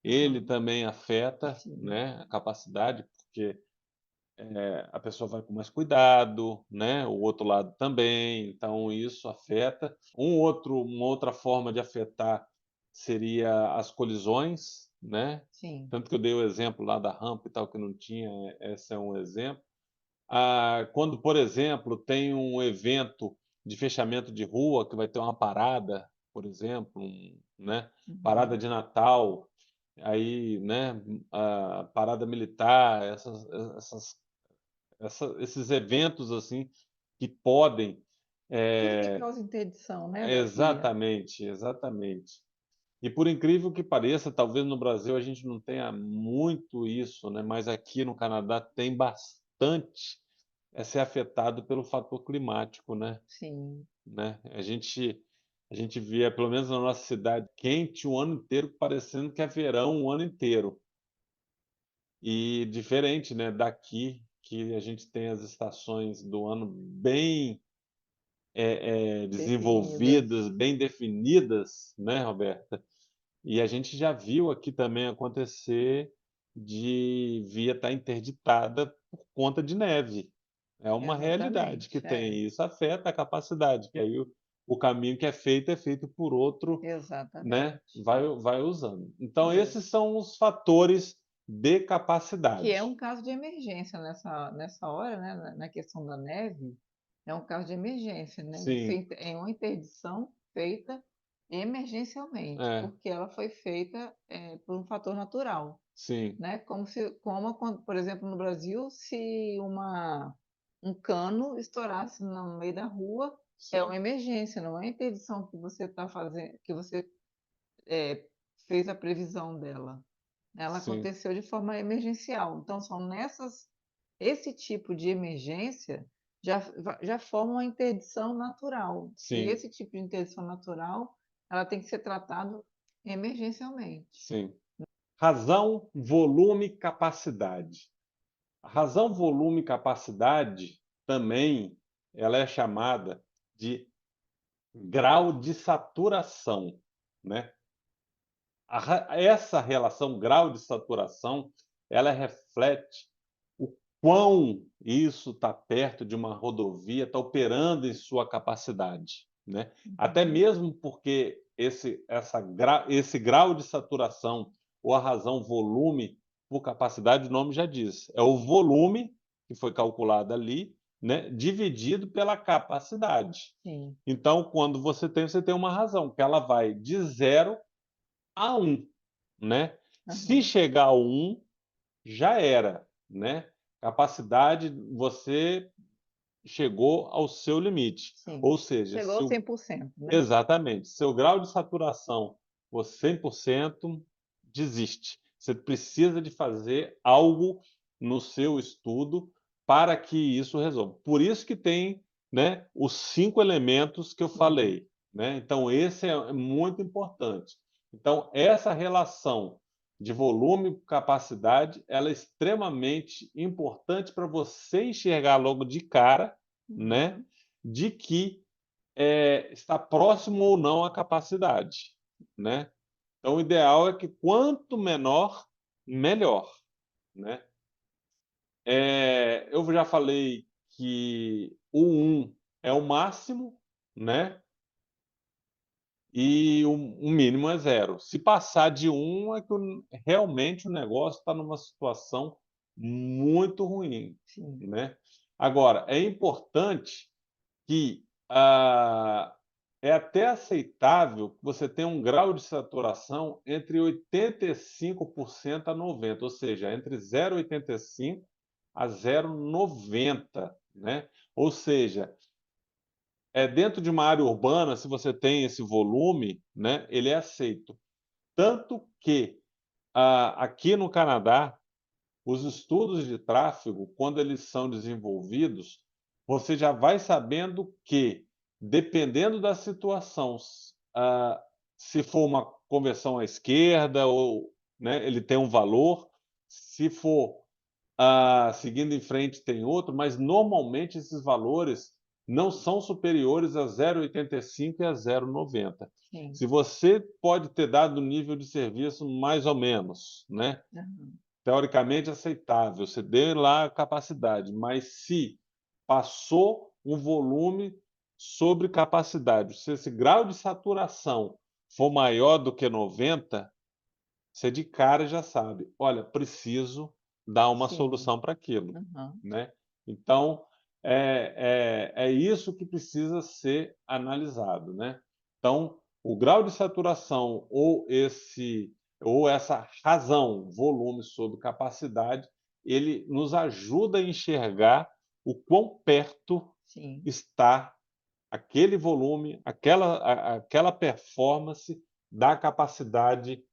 ele Aham, também afeta, sim, né, a capacidade, porque a pessoa vai com mais cuidado, né, o outro lado também, então isso afeta. Uma outra forma de afetar seria as colisões, né, sim, tanto que eu dei o exemplo lá da rampa e tal que não tinha, esse é um exemplo. Quando, por exemplo, tem um evento de fechamento de rua, que vai ter uma parada, por exemplo, né, parada uhum. de Natal, aí, né, parada militar, esses eventos, assim, que podem. Tudo que eh causa interdição, né, da via. exatamente, exatamente. E por incrível que pareça, talvez no Brasil a gente não tenha muito isso, né, mas aqui no Canadá tem bastante, ser afetado pelo fator climático, Sim, né. A gente via, pelo menos na nossa cidade, quente o ano inteiro, parecendo que é verão o ano inteiro. E diferente, né, daqui, que a gente tem as estações do ano bem, definidas. desenvolvidas, bem definidas, né, Roberta? E a gente já viu aqui também acontecer de via estar interditada por conta de neve. É uma realidade que Exatamente, tem, é, e isso afeta a capacidade, que aí o caminho que é feito por outro, né, exatamente. vai usando. Então esses Isso. são os fatores de Que é capacidade. um caso de emergência nessa hora, né, na questão da neve, é um caso de emergência, né, você Sim, é uma interdição feita emergencialmente, é, porque ela foi feita, por um fator natural, sim, né, como quando, por exemplo, no Brasil, se um cano estourasse no meio da rua, é sim, uma emergência, não é a interdição que você está fazendo, que você, eh, fez a previsão dela. Ela sim, aconteceu de forma emergencial. Então são nessas esse tipo de emergência já forma uma interdição natural. E sim, esse tipo de interdição natural, ela tem que ser tratado emergencialmente. sim. Razão, volume, capacidade. A razão, volume e capacidade também ela é chamada de grau de saturação, né. Essa relação grau de saturação, ela reflete o quão isso está perto de uma rodovia, está operando em sua capacidade, né. Até Uhum, mesmo porque esse grau de saturação ou a razão volume por capacidade, o nome já diz, é o volume que foi calculado ali, né, dividido pela capacidade. sim. Então, quando você tem uma razão, que ela vai de 0 a 1, né. Se Aham. chegar ao 1, já era, né. Capacidade, você chegou ao seu limite. Sim. Ou seja, Chegou ao 100%, né. exatamente, seu grau de saturação for 100%, desiste. Você precisa de fazer algo no seu estudo para que isso resolva. Por isso que tem, né, os 5 elementos que eu Sim, falei, né. Então esse é muito importante. Então essa relação de volume com capacidade, ela é extremamente importante para você enxergar logo de cara, né, uhum, de que está próximo ou não à capacidade, né. Então o ideal é que quanto menor, melhor, né. Eu já falei que o 1 é o máximo, né, e o mínimo é 0. Se passar de 1 é que realmente o negócio está numa situação muito ruim, sim. né. Agora, é importante que, é até aceitável que você tenha um grau de saturação entre 85% a 90, ou seja, entre 0,85 a 0,90, né. Ou seja, dentro de uma área urbana, se você tem esse volume, né, ele é aceito. Tanto que, aqui no Canadá, os estudos de tráfego, quando eles são desenvolvidos, você já vai sabendo que, dependendo da situação, se for uma conversão à esquerda ou, né, ele tem um valor, se for, seguindo em frente tem outro, mas normalmente esses valores não são superiores a 0,85 e a 0,90. Sim. Se você pode ter dado um nível de serviço mais ou menos, né, Aham. teoricamente aceitável, você deu lá a capacidade, mas se passou um volume sobre capacidade, se esse grau de saturação for maior do que 90, você de cara já sabe: "Olha, preciso dar uma Sim. solução para aquilo", Aham. né. Então, é isso que precisa ser analisado, né. Então, o grau de saturação ou essa razão, volume sobre capacidade, ele nos ajuda a enxergar o quão perto Sim. está aquele volume, aquela performance da capacidade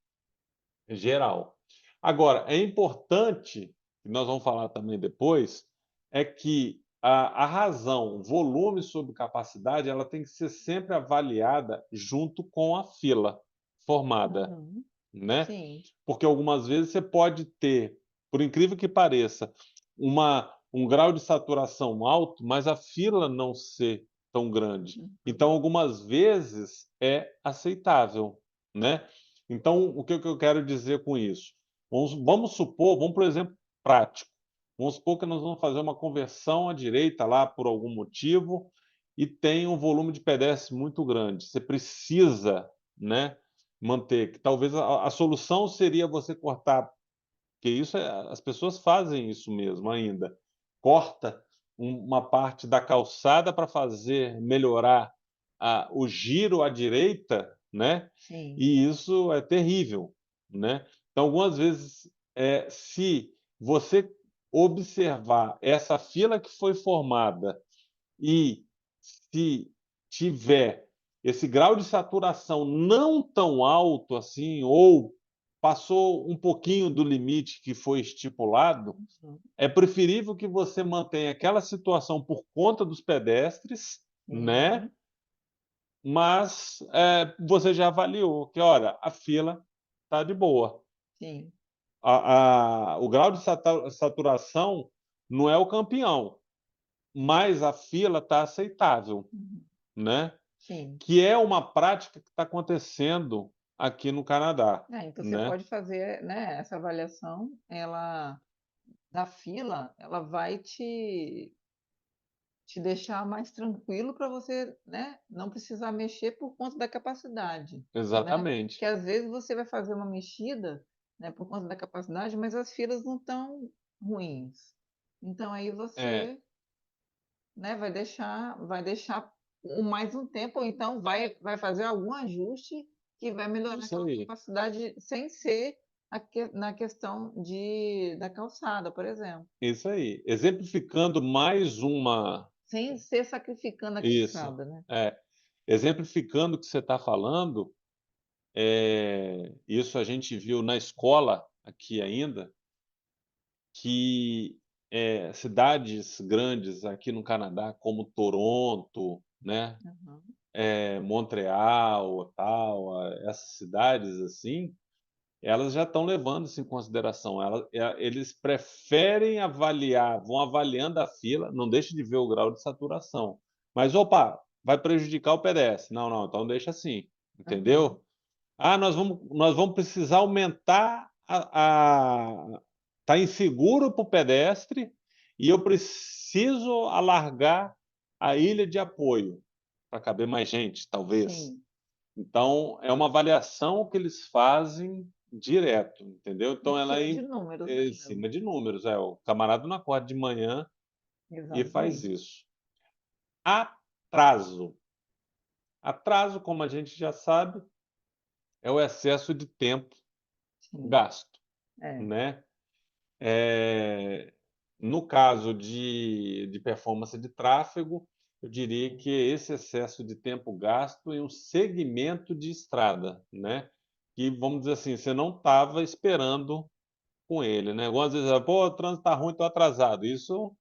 geral. Agora, é importante, e nós vamos falar também depois, é que a razão volume sobre capacidade, ela tem que ser sempre avaliada junto com a fila formada, Aham. né. Sim. Porque algumas vezes você pode ter, por incrível que pareça, um grau de saturação alto, mas a fila não ser tão grande. Então, Uhum. algumas vezes é aceitável, né. Então, o que eu quero dizer com isso? Vamos supor, vamos para o exemplo prático. Vamos supor que nós vamos fazer uma conversão à direita lá por algum motivo e tem um volume de pedestres muito grande. Você precisa, né, manter, que talvez a solução seria você cortar, porque isso as pessoas fazem isso mesmo ainda. Corta uma parte da calçada para fazer melhorar o giro à direita, né, Sim. e isso é terrível, né. Então, algumas vezes, se você observar essa fila que foi formada e se tiver esse grau de saturação não tão alto assim, ou passou um pouquinho do limite que foi estipulado, Uhum. é preferível que você mantenha aquela situação por conta dos pedestres, né, Sim. mas, você já avaliou que: "Olha, a fila está de boa". Sim. O grau de saturação não é o campeão, mas a fila está aceitável, Uhum. né. Sim. Que é uma prática que está acontecendo aqui no Canadá, Então você né. pode fazer, né, essa avaliação, ela da fila, ela vai te deixar mais tranquilo para você, né, não precisar mexer por conta da capacidade, né. Exatamente. Que às vezes você vai fazer uma mexida, né, por conta da capacidade, mas as filas não estão ruins. Então aí É, você, né, vai deixar mais um tempo ou então vai fazer algum ajuste que vai melhorar isso aquela aí, capacidade sem ser na questão da calçada, por exemplo. isso aí. Exemplificando mais uma Sem ser sacrificando a isso, calçada, né. é. Exemplificando o que você está falando, isso a gente viu na escola aqui ainda, que, cidades grandes aqui no Canadá, como Toronto, né, Aham. Montreal, tal, essas cidades assim, elas já estão levando isso em consideração. Eles preferem avaliar, vão avaliando a fila, não deixa de ver o grau de saturação. Mas, opa, vai prejudicar o pedestre. Não, não, então deixa assim, Aham. entendeu? Ah, nós vamos precisar aumentar tá inseguro para o pedestre e eu preciso alargar a ilha de apoio, para caber mais gente, talvez. Sim. Então, é uma avaliação que eles fazem direto, entendeu. Em Então ela cima de números é em mesmo. cima de números, o camarada não acorda de manhã e faz Exatamente. isso. Atraso. Atraso, como a gente já sabe, é o excesso de tempo Sim. gasto, É. né. No caso de performance de tráfego, Eu diria que é esse excesso de tempo gasto em um segmento de estrada, né, que vamos dizer assim, você não estava esperando com ele, né, algumas vezes: "Pô, o trânsito está ruim, estou atrasado", isso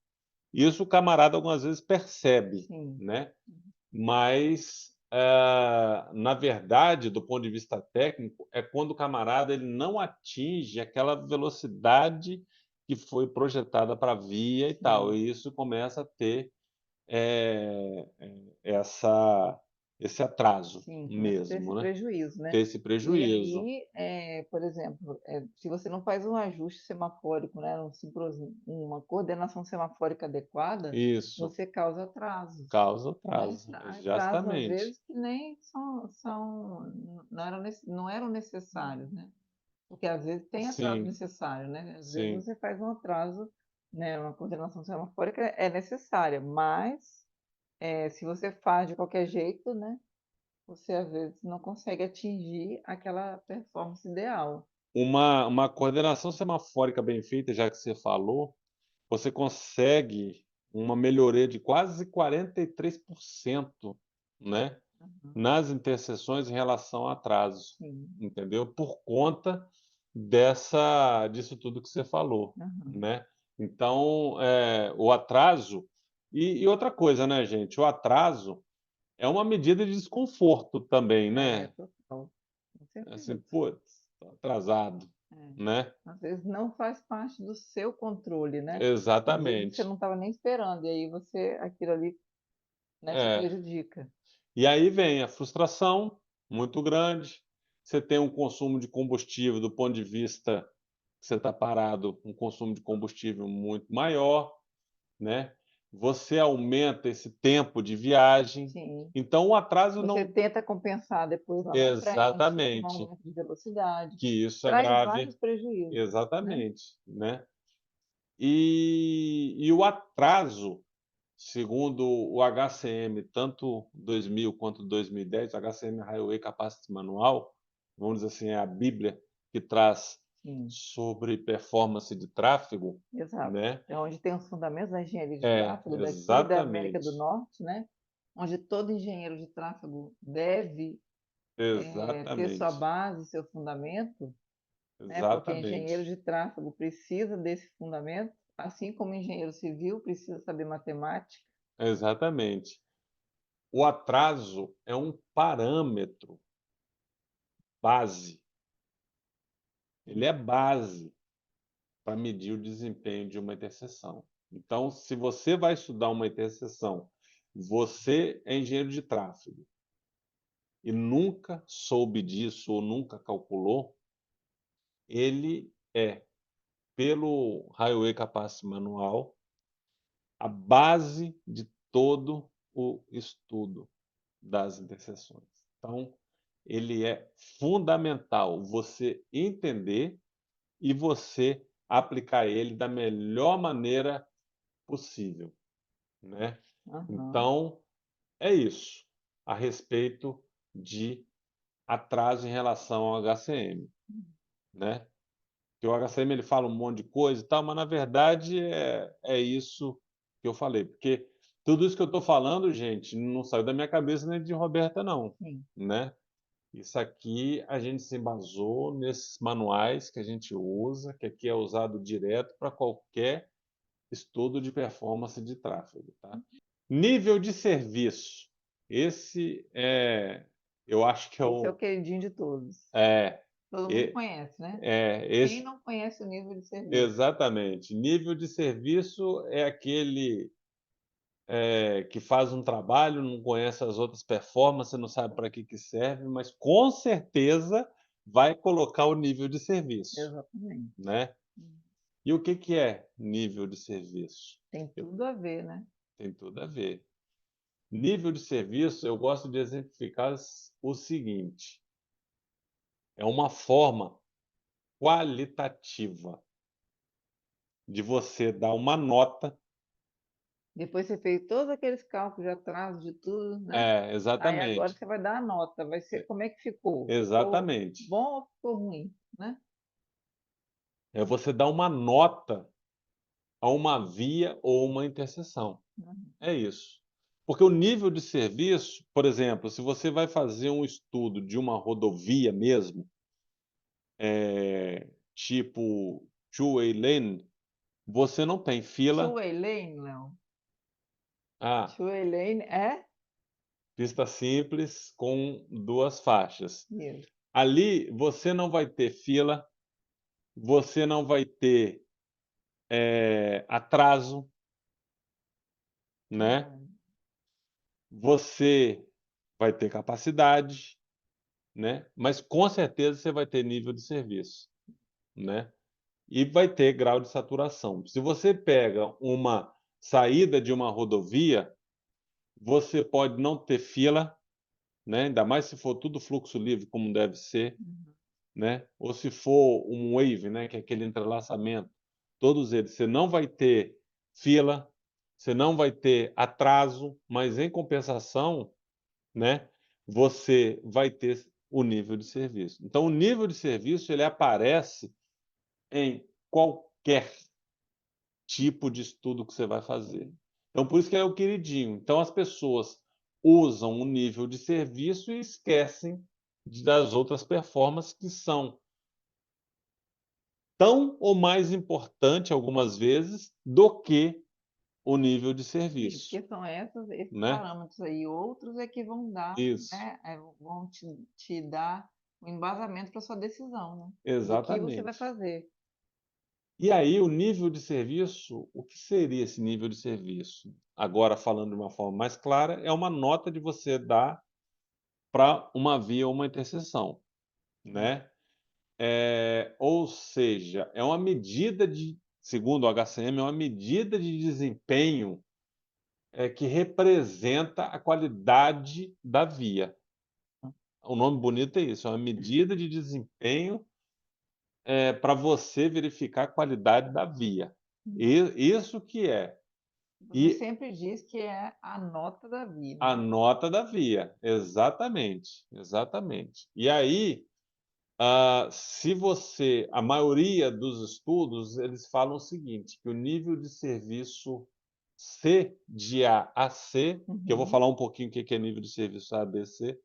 o camarada algumas vezes percebe, Sim. né, mas, na verdade, do ponto de vista técnico, é quando o camarada ele não atinge aquela velocidade que foi projetada para a via e tal, Sim. e isso começa a ter essa esse atraso Sim, começa a ter esse mesmo, né, prejuízo, né. ter esse E prejuízo. aí, por exemplo, se você não faz um ajuste semafórico, né, uma coordenação semafórica adequada, Isso, você causa atrasos, causa né. atraso, Atrasos, às exatamente. vezes, que nem não eram necessários, né. Porque às vezes tem atraso Sim, necessário, né, às vezes sim. você faz um atraso, né, uma coordenação semafórica é necessária, mas, se você faz de qualquer jeito, né, você às vezes não consegue atingir aquela performance ideal. Uma coordenação semafórica bem feita, já que você falou, você consegue uma melhoria de quase 43%, né, Aham, nas interseções em relação a atraso, sim. entendeu? Por conta disso tudo que você falou, Aham. né. Então, o atraso e outra coisa, né, gente, o atraso é uma medida de desconforto também, É, né. total, com Assim: certeza. "Putz, tô atrasado", É. né. Às vezes não faz parte do seu controle, né. Às vezes você Exatamente. não estava nem esperando, e aí aquilo ali, né, te É. prejudica. E aí vem a frustração muito grande, você tem um consumo de combustível do ponto de vista que você está parado, um consumo de combustível muito maior, né, você aumenta esse tempo de viagem, Sim. então o atraso Você não tenta compensar depois lá na frente, né, com um exatamente, aumento de velocidade. que isso é Traz grave. vários prejuízos, né. Exatamente, né. E o atraso, segundo o HCM, tanto 2000 quanto 2010, o HCM Highway Capacity Manual, vamos dizer assim, é a bíblia que traz Sim, sobre performance de tráfego, exato. né. É onde tem os fundamentos da engenharia de É, tráfego daqui da América do exatamente, Norte, né, onde todo engenheiro de tráfego deve, ter sua exatamente, base, seu fundamento, né, porque engenheiro exatamente, de tráfego precisa desse fundamento, assim como engenheiro civil precisa saber matemática. exatamente. O atraso é um parâmetro base, ele é base para medir o desempenho de uma interseção. Então, se você vai estudar uma interseção, você é engenheiro de tráfego e nunca soube disso ou nunca calculou, ele é, pelo Highway Capacity Manual, a base de todo o estudo das interseções. Então, ele é fundamental você entender e você aplicar ele da melhor maneira possível, né. Aham. Então, é isso, a respeito de atraso em relação ao HCM, né. Que o HCM ele fala um monte de coisa e tal, mas na verdade é isso que eu falei, porque tudo isso que eu estou falando, gente, não saiu da minha cabeça nem de Roberta não, Sim. né. Isso aqui a gente se embasou nesses manuais que a gente usa, que aqui é usado direto para qualquer estudo de performance de tráfego, tá. Nível de serviço, esse eu acho que é Esse é o o queridinho de todos. é, Todo mundo e conhece, né. Quem esse não conhece o nível de serviço? exatamente. Nível de serviço é aquele, que faz um trabalho, não conhece as outras performances, não sabe para que que serve, mas com certeza vai colocar o nível de serviço, Exatamente. né. Hum. E o que que é nível de serviço? Tem Eu tudo a ver, né. tem tudo a ver. Nível de serviço, eu gosto de exemplificar o seguinte: é uma forma qualitativa de você dar uma nota Depois você fez todos aqueles cálculos de atraso, de tudo, né. Aí agora exatamente, você vai dar a nota, vai ser como é que ficou? Ficou exatamente. bom ou ficou ruim, né. É você dar uma nota a uma via ou uma interseção. Uhum. É isso. Porque o nível de serviço, por exemplo, se você vai fazer um estudo de uma rodovia mesmo, tipo two-way lane, você não tem fila. Two-way lane, Léo? Ah, Two-way lane é? pista simples com 2 faixas. Isso. Ali você não vai ter fila, você não vai ter, atraso, né, Hum, você vai ter capacidade, né, mas com certeza você vai ter nível de serviço, né, e vai ter grau de saturação. Se você pega uma saída de uma rodovia, você pode não ter fila, né, ainda mais se for tudo fluxo livre como deve ser, uhum. né, ou se for um wave, né, que é aquele entrelaçamento, todos eles, você não vai ter fila, você não vai ter atraso, mas em compensação, né, você vai ter o nível de serviço. Então o nível de serviço ele aparece em qualquer tipo de estudo que você vai fazer. Então por isso que é o queridinho. Então as pessoas usam o nível de serviço e esquecem das outras performances que são tão ou mais importante, algumas vezes, do que o nível de Sim, serviço, porque são esses né. parâmetros aí, outros é que vão dar, Isso, né, vão te dar o embasamento para sua decisão, né, do que você vai exatamente. fazer. E aí o nível de serviço, o que seria esse nível de serviço? Agora falando de uma forma mais clara, é uma nota de você dar para uma via ou uma interseção, Sim. né. Ou seja, é uma medida de segundo o HCM, é uma medida de desempenho, que representa a qualidade da via. O nome bonito é isso, é uma medida de desempenho, para você verificar a qualidade da via. Hum. Isso que é. Você E sempre diz que é a nota da vida, a né. nota da via, exatamente, exatamente. E aí, se você a maioria dos estudos, eles falam o seguinte, que o nível de serviço C, de A C, que eu vou Uhum. falar um pouquinho o que que é nível de serviço A, B, C,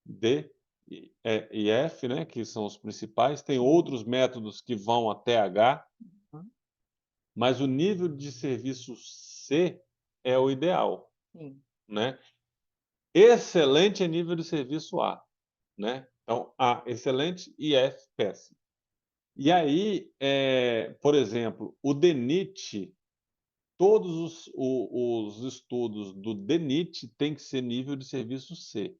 D e F, né, que são os principais. Tem Sim. outros métodos que vão até H, Hã. mas o nível de serviço C é o ideal, Sim. né. Excelente é nível de serviço A, né. Então A, excelente e F, péssimo. E aí, por exemplo, o DNIT, todos os estudos do DNIT têm que ser nível de serviço C.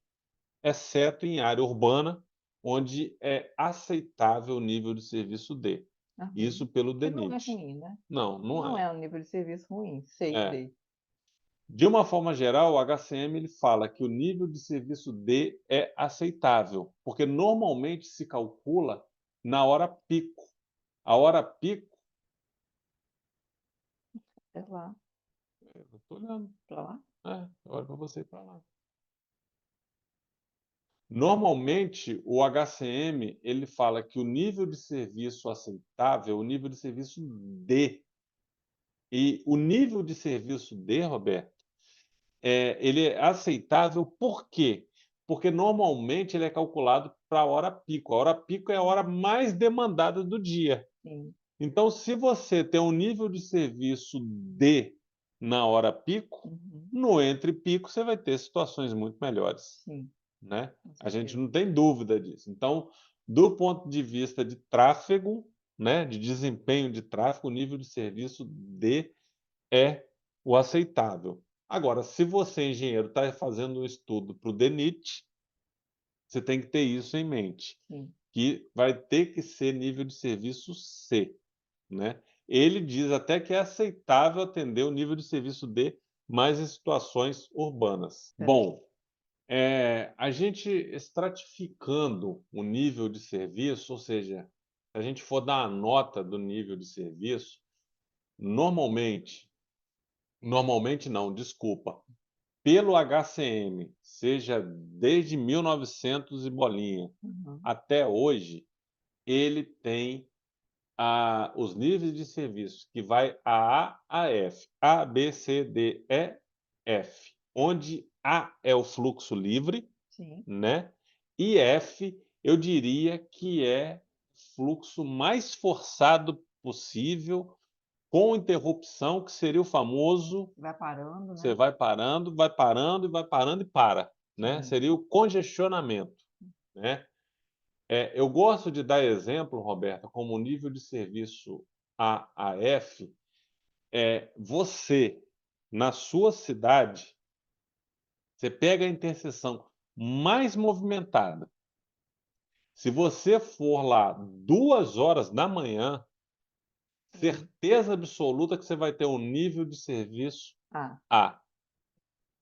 Exceto em área urbana, onde é aceitável o nível de serviço D. Aham. Isso pelo Que não é DNIT. ruim, né. Não, não Não é. é um nível de serviço ruim, C e É. D. De uma forma geral, o HCM ele fala que o nível de serviço D é aceitável, porque normalmente se calcula na hora pico. A hora pico É lá, eu estou olhando, pra lá. hora para você ir para lá. Normalmente, o HCM, ele fala que o nível de serviço aceitável é o nível de serviço D. E o nível de serviço D, Roberto, ele é aceitável por quê? Porque normalmente ele é calculado para a hora pico. A hora pico é a hora mais demandada do dia. Sim. Então, se você tem um nível de serviço D na hora pico, Uhum. no entre pico você vai ter situações muito melhores, Sim, né. com A gente certeza. não tem dúvida disso. Então, do ponto de vista de tráfego, né, de desempenho de tráfego, o nível de serviço D é o aceitável. Agora, se você, engenheiro, está fazendo um estudo para o DNIT, você tem que ter isso em mente, Sim. que vai ter que ser nível de serviço C, né. Ele diz até que é aceitável atender o nível de serviço D, mas em situações urbanas. Certo. Bom, a gente estratificando o nível de serviço, ou seja, se a gente for dar a nota do nível de serviço, normalmente normalmente não, desculpa, pelo HCM, seja desde 1900 e bolinha Uhum. até hoje, ele tem os níveis de serviço que vai a A a F, A, B, C, D, E, F. onde A é o fluxo livre, Sim. né, e F, eu diria que é fluxo mais forçado possível, com interrupção, que seria o famoso, Vai parando, você né? vai parando, vai parando e vai parando e para, né, Sim. seria o congestionamento, né. Eu gosto de dar exemplo, Roberta, como o nível de serviço A a F, você, na sua cidade, você pega a interseção mais movimentada, se você for lá 2 horas da manhã, Sim. certeza absoluta que você vai ter um nível de serviço Ah, A.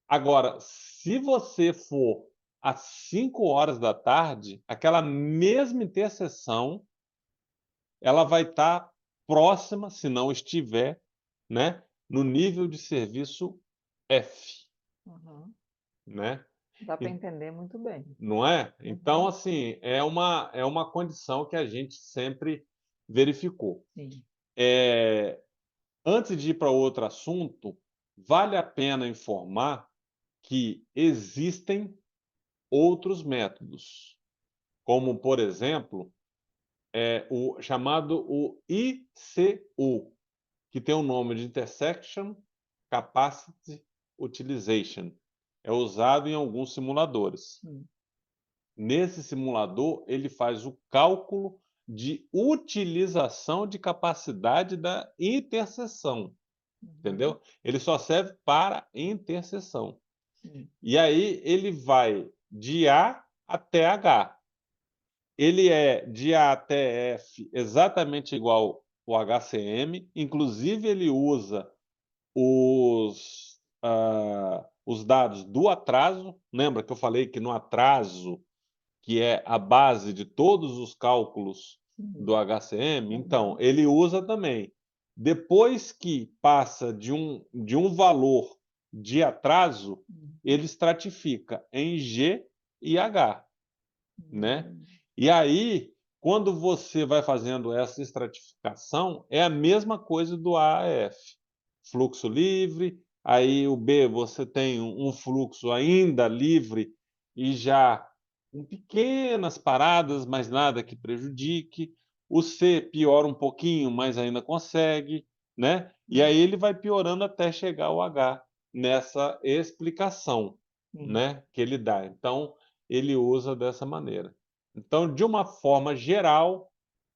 Agora, se você for às 5 horas da tarde, aquela mesma interseção, ela vai estar próxima, se não estiver, né, no nível de serviço F, uhum. né. Dá para En entender muito bem. Não é? Então, Uhum. assim, é uma condição que a gente sempre verificou. Sim. Antes de ir para outro assunto, vale a pena informar que existem outros métodos, como, por exemplo, o ICU, que tem o nome de Intersection Capacity Utilization. É usado em alguns simuladores. Sim. Nesse simulador, ele faz o cálculo de utilização de capacidade da interseção, Uhum. entendeu? Ele só serve para interseção. Sim. E aí ele vai de A até H. Ele é de A até F exatamente igual o HCM, inclusive ele usa os dados do atraso. Lembra que eu falei que no atraso, que é a base de todos os cálculos do Sim. HCM, então, Uhum. ele usa também. Depois que passa de um valor de atraso, Uhum. ele estratifica em G e H, né. Hum. E aí, quando você vai fazendo essa estratificação, é a mesma coisa do A a F. Fluxo livre, aí o B você tem um fluxo ainda livre e já com pequenas paradas, mas nada que prejudique. O C piora um pouquinho, mas ainda consegue, né. E Hum. aí ele vai piorando até chegar ao H, nessa explicação, Sim. né, que ele dá. Então, ele usa dessa maneira. Então, de uma forma geral,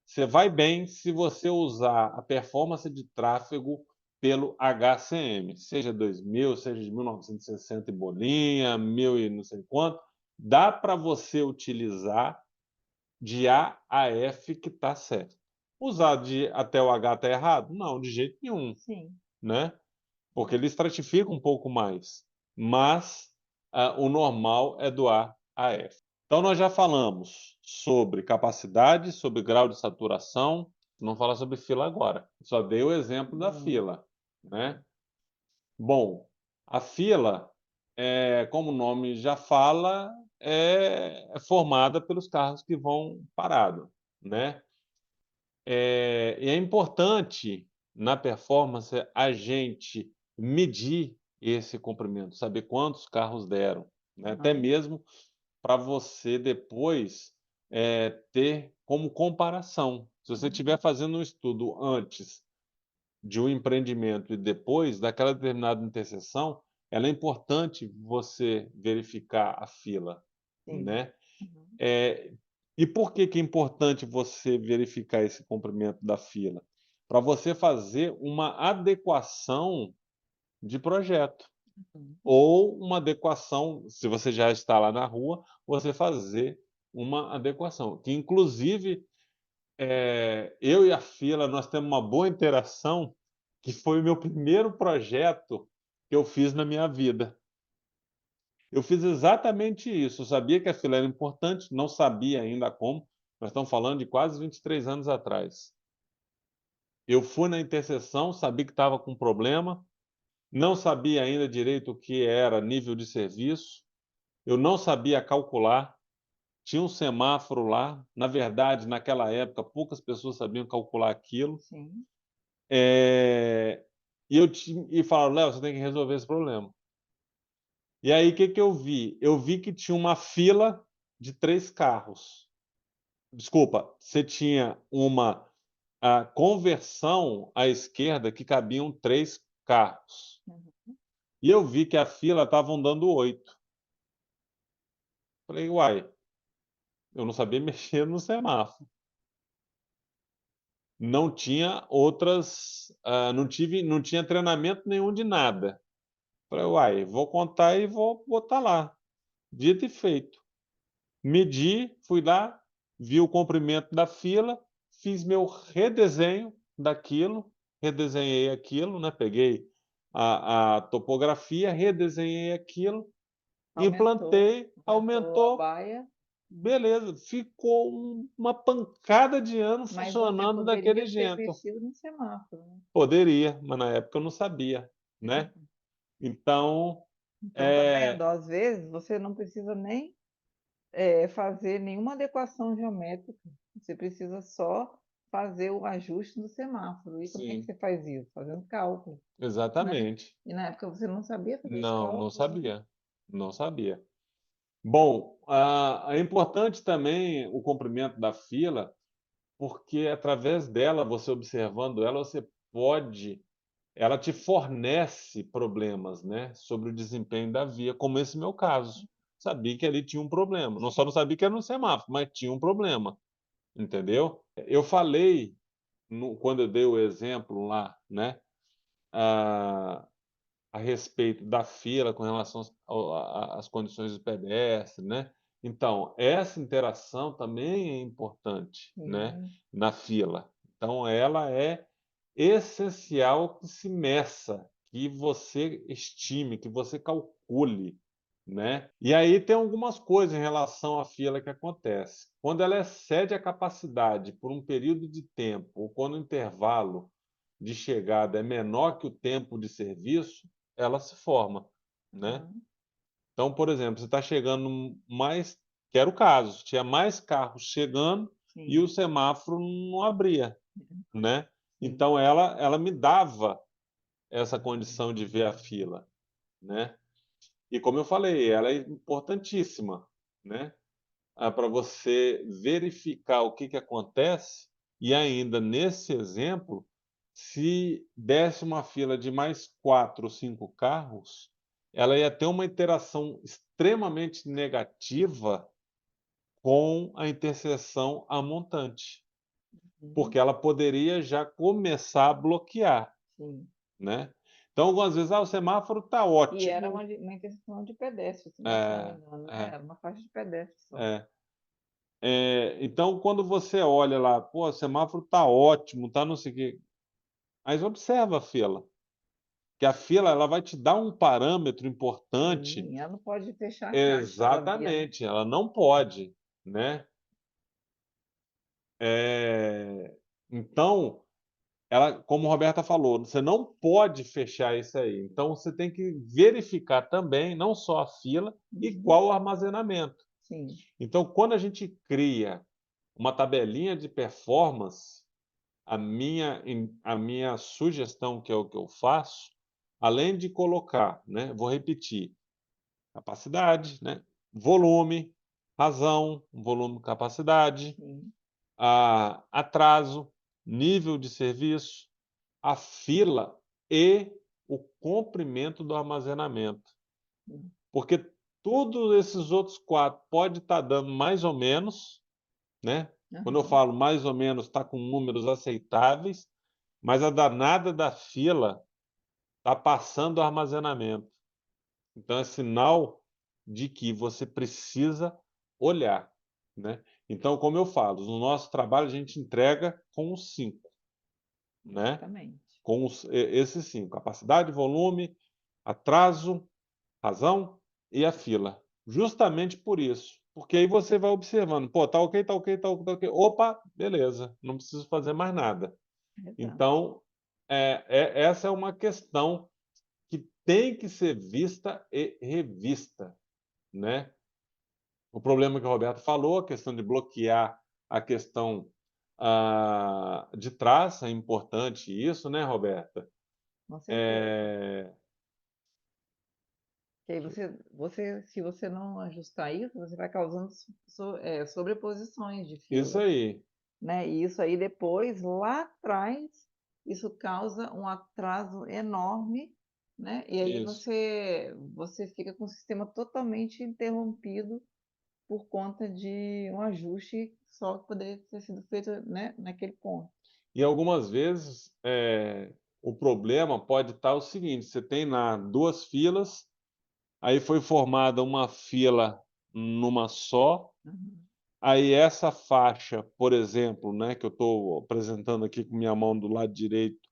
você vai bem se você usar a performance de tráfego pelo HCM, seja 2000, seja de 1960 e bolinha, 1000 e não sei quanto, dá para você utilizar de A a F que está certo. Usar de até o H está errado? Não, de jeito nenhum, Sim. né, porque Hum. ele estratifica um pouco mais, mas, o normal é do A a F. Então nós já falamos sobre capacidade, sobre grau de saturação, não falar sobre fila agora, só dei o exemplo da Hum. fila, né. Bom, a fila, como o nome já fala, é formada pelos carros que vão parado, né. E é importante, na performance, a gente medir esse comprimento, saber quantos carros deram, né, até Aham. mesmo para você depois, ter como comparação. Se você estiver Uhum. fazendo um estudo antes de um empreendimento e depois daquela determinada interseção, ela é importante você verificar a fila, Sim. né. Uhum. E por que que é importante você verificar esse comprimento da fila? Para você fazer uma adequação de projeto, Uhum. ou uma adequação, se você já está lá na rua, você fazer uma adequação, que inclusive, eu e a fila, nós temos uma boa interação, que foi o meu primeiro projeto que eu fiz na minha vida. Eu fiz exatamente isso. Eu sabia que a fila era importante, não sabia ainda como. Nós estamos falando de quase 23 anos atrás. Eu fui na interseção, sabia que estava com problema, não sabia ainda direito o que era nível de serviço, eu não sabia calcular. Tinha um semáforo lá, na verdade, naquela época, poucas pessoas sabiam calcular aquilo. Sim. E falaram: "Léo, você tem que resolver esse problema". E aí, o que que eu vi? Eu vi que tinha uma fila de 3 carros. Desculpa, você tinha uma, conversão à esquerda que cabiam 3 carros. Uhum. E eu vi que a fila estavam dando 8. Falei: "Uai, eu não sabia mexer no semáforo". Não tinha outras, não tinha treinamento nenhum de nada. Falei: "Uai, vou contar e vou botar lá". Dito e feito. Medi, fui lá, vi o comprimento da fila, fiz meu redesenho daquilo, redesenhei aquilo, né, peguei a topografia, redesenhei aquilo, implantei, Aumentou a aumentou, baia, beleza, ficou uma pancada de ano mas você funcionando daquele poderia ter jeito. mexido no semáforo, né? Poderia, mas na época eu não sabia, né. Então, Então, tá vendo? eh Às vezes você não precisa nem fazer nenhuma adequação geométrica, você precisa só fazer o ajuste do semáforo. E como é que sim, você faz isso? Fazendo cálculo, né? exatamente. E na época você não sabia fazer esse Não, não cálculo, né? sabia, não sabia. Bom, é importante também o comprimento da fila, porque através dela, você observando ela, você pode ela te fornece problemas, né, sobre o desempenho da via, como esse meu caso. Sabia que ali tinha um problema, não sabia que era no semáforo, mas tinha um problema, entendeu? Eu falei quando eu dei o exemplo lá, né, ah, a respeito da fila com relação às condições do pedestre, né. Então, essa interação também é importante, né, Sim, na fila. Então ela é essencial que se meça, que você estime, que você calcule, né. E aí tem algumas coisas em relação à fila que acontece. Quando ela excede a capacidade por um período de tempo, ou quando o intervalo de chegada é menor que o tempo de serviço, ela se forma, né. aham, Então, por exemplo, você está chegando mais, que era o caso, tinha mais carros chegando e o sim, semáforo não abria, né. sim. Então ela me dava essa condição de ver a fila, né. E como eu falei, ela é importantíssima, né, para você verificar o que que acontece, e ainda nesse exemplo, se desse uma fila de mais 4 ou 5 carros, ela ia ter uma interação extremamente negativa com a interseção a montante, Uhum, porque ela poderia já começar a bloquear, sim. né. Então, algumas vezes: "Ah, o semáforo está E era ótimo". uma interseção de pedestre, se não me É, engano, né? é, Era uma faixa de pedestre só. é. Então quando você olha lá: "Pô, o semáforo está ótimo, tá não sei o quê", mas observa a fila, que a fila ela vai te dar um parâmetro importante. Sim, ela não pode fechar a caixa da via, né? Exatamente, ela não pode, né. Então, ela, como a Roberta falou, você não pode fechar isso aí, então você tem que verificar também, não só a fila, e Uhum, qual o armazenamento. sim. Então quando a gente cria uma tabelinha de performance, a minha sugestão, que é o que eu faço, além de colocar, né, vou repetir, capacidade, né, volume, razão, volume, capacidade, Sim, atraso, nível de serviço, a fila e o comprimento do armazenamento. sim. Porque todos esses outros 4 pode estar dando mais ou menos, né, quando eu Aham. falo mais ou menos, está com números aceitáveis, mas a danada da fila está passando o armazenamento. Então é sinal de que você precisa olhar, né. Então, como eu falo, no nosso trabalho a gente entrega com os 5, né, Exatamente. com esses 5: capacidade, volume, atraso, razão e a fila. Justamente por isso, porque aí você vai observando: "Pô, tá ok, tá ok, tá ok, tá ok. Opa, beleza, não preciso fazer mais nada". Exato. Então, essa é uma questão que tem que ser vista e revista, né. O problema que o Roberto falou, a questão de bloquear a questão, de trás, é importante isso, né, Roberta? Com certeza. Eh Que aí se você não ajustar isso, você vai causando sobreposições de Isso fila, aí, né? E isso aí depois, lá atrás, isso causa um atraso enorme, né? E aí isso. você fica com o sistema totalmente interrompido por conta de um ajuste só que poderia ter sido feito, né, naquele ponto. E algumas vezes, o problema pode estar o seguinte: você tem lá 2 filas, aí foi formada uma fila numa só, Uhum. aí essa faixa, por exemplo, né, que eu estou apresentando aqui com minha mão do lado direito,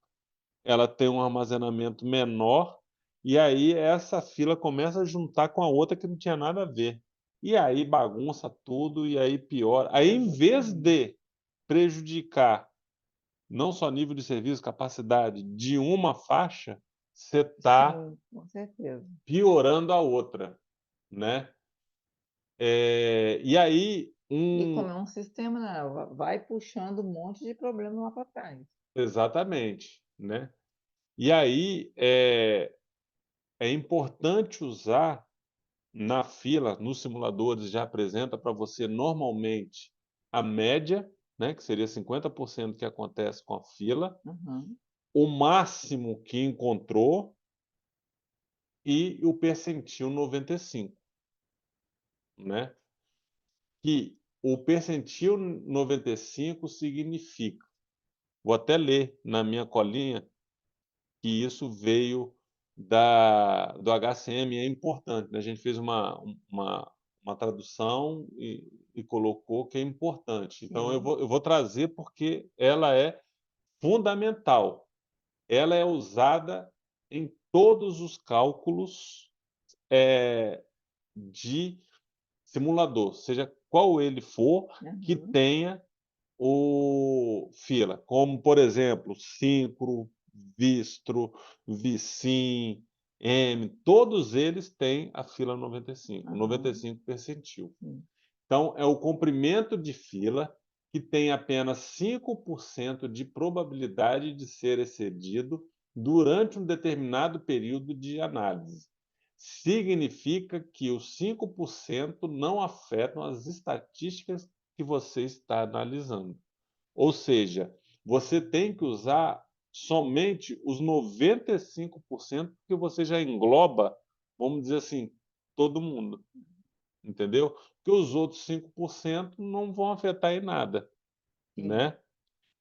ela tem um armazenamento menor, e aí essa fila começa a juntar com a outra que não tinha nada a ver. E aí bagunça tudo, e aí piora. Aí, em vez Exatamente. de prejudicar não só nível de serviço, capacidade de uma faixa, você está Sim, com certeza. piorando a outra, né. E aí E como é um sistema, né, vai puxando um monte de problema lá para trás. exatamente, né. E aí, é importante usar na fila, nos simuladores já apresenta para você normalmente a média, né, que seria 50% que acontece com a fila, Uhum. o máximo que encontrou e o percentil 95, né. Que o percentil 95 significa, vou até ler na minha colinha, que isso veio do HCM, é importante, né, a gente fez uma tradução e colocou que é importante. Então Sim. eu vou trazer, porque ela é fundamental. Ela é usada em todos os cálculos, de simulador, seja qual ele for, que Uhum. tenha o fila, como, por exemplo, Syncro, Vistro, Visim, M, todos eles têm a fila 95, Aham. 95 percentil. Sim. Então, é o comprimento de fila que tem apenas 5% de probabilidade de ser excedido durante um determinado período de análise. Significa que os 5% não afetam as estatísticas que você está analisando. Ou seja, você tem que usar somente os 95%, porque você já engloba, vamos dizer assim, todo mundo. Entendeu? Porque os outros 5% não vão afetar em nada, Sim. né.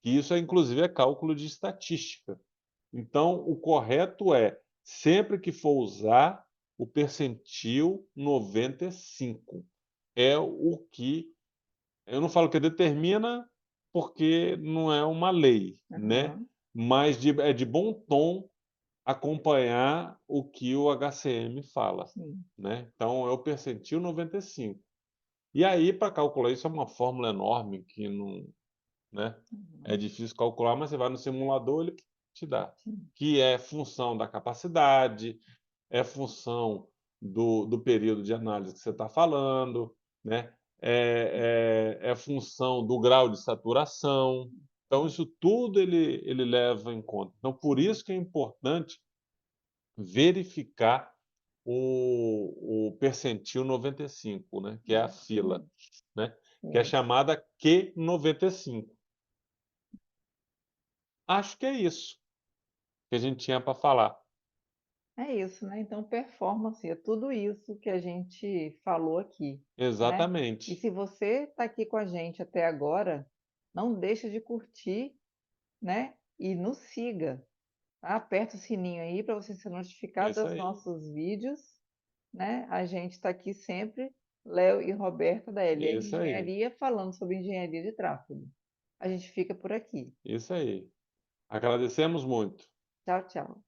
E isso inclusive é cálculo de estatística. Então o correto é, sempre que for usar, o percentil 95. É o que eu não falo que determina, porque não é uma lei, né, Aham. mas é de bom tom acompanhar o que o HCM fala, Sim. né. Então é o percentil 95. E aí, para calcular isso, é uma fórmula enorme que não, né, é Uhum. difícil calcular, mas você vai no simulador, ele te dá. Sim. Que é função da capacidade, é função do período de análise que você está falando, né, é função do grau de saturação. Então isso tudo ele leva em conta. Então por Sim. isso que é importante verificar o percentil 95, né, que é a fila, Exatamente. né, que é É. chamada Q95. Acho que é isso que a gente tinha para falar. É isso, né, então performance é tudo isso que a gente falou aqui, né. E Exatamente. se você está aqui com a gente até agora, não deixa de curtir, né, e nos siga, tá. Aperta o sininho aí para você ser É notificado isso dos aí, nossos vídeos, né. A gente está aqui sempre, Léo e Roberta da LR isso aí, Engenharia, falando sobre engenharia de tráfego. A gente fica por aqui. isso aí. Agradecemos muito. Tchau, tchau.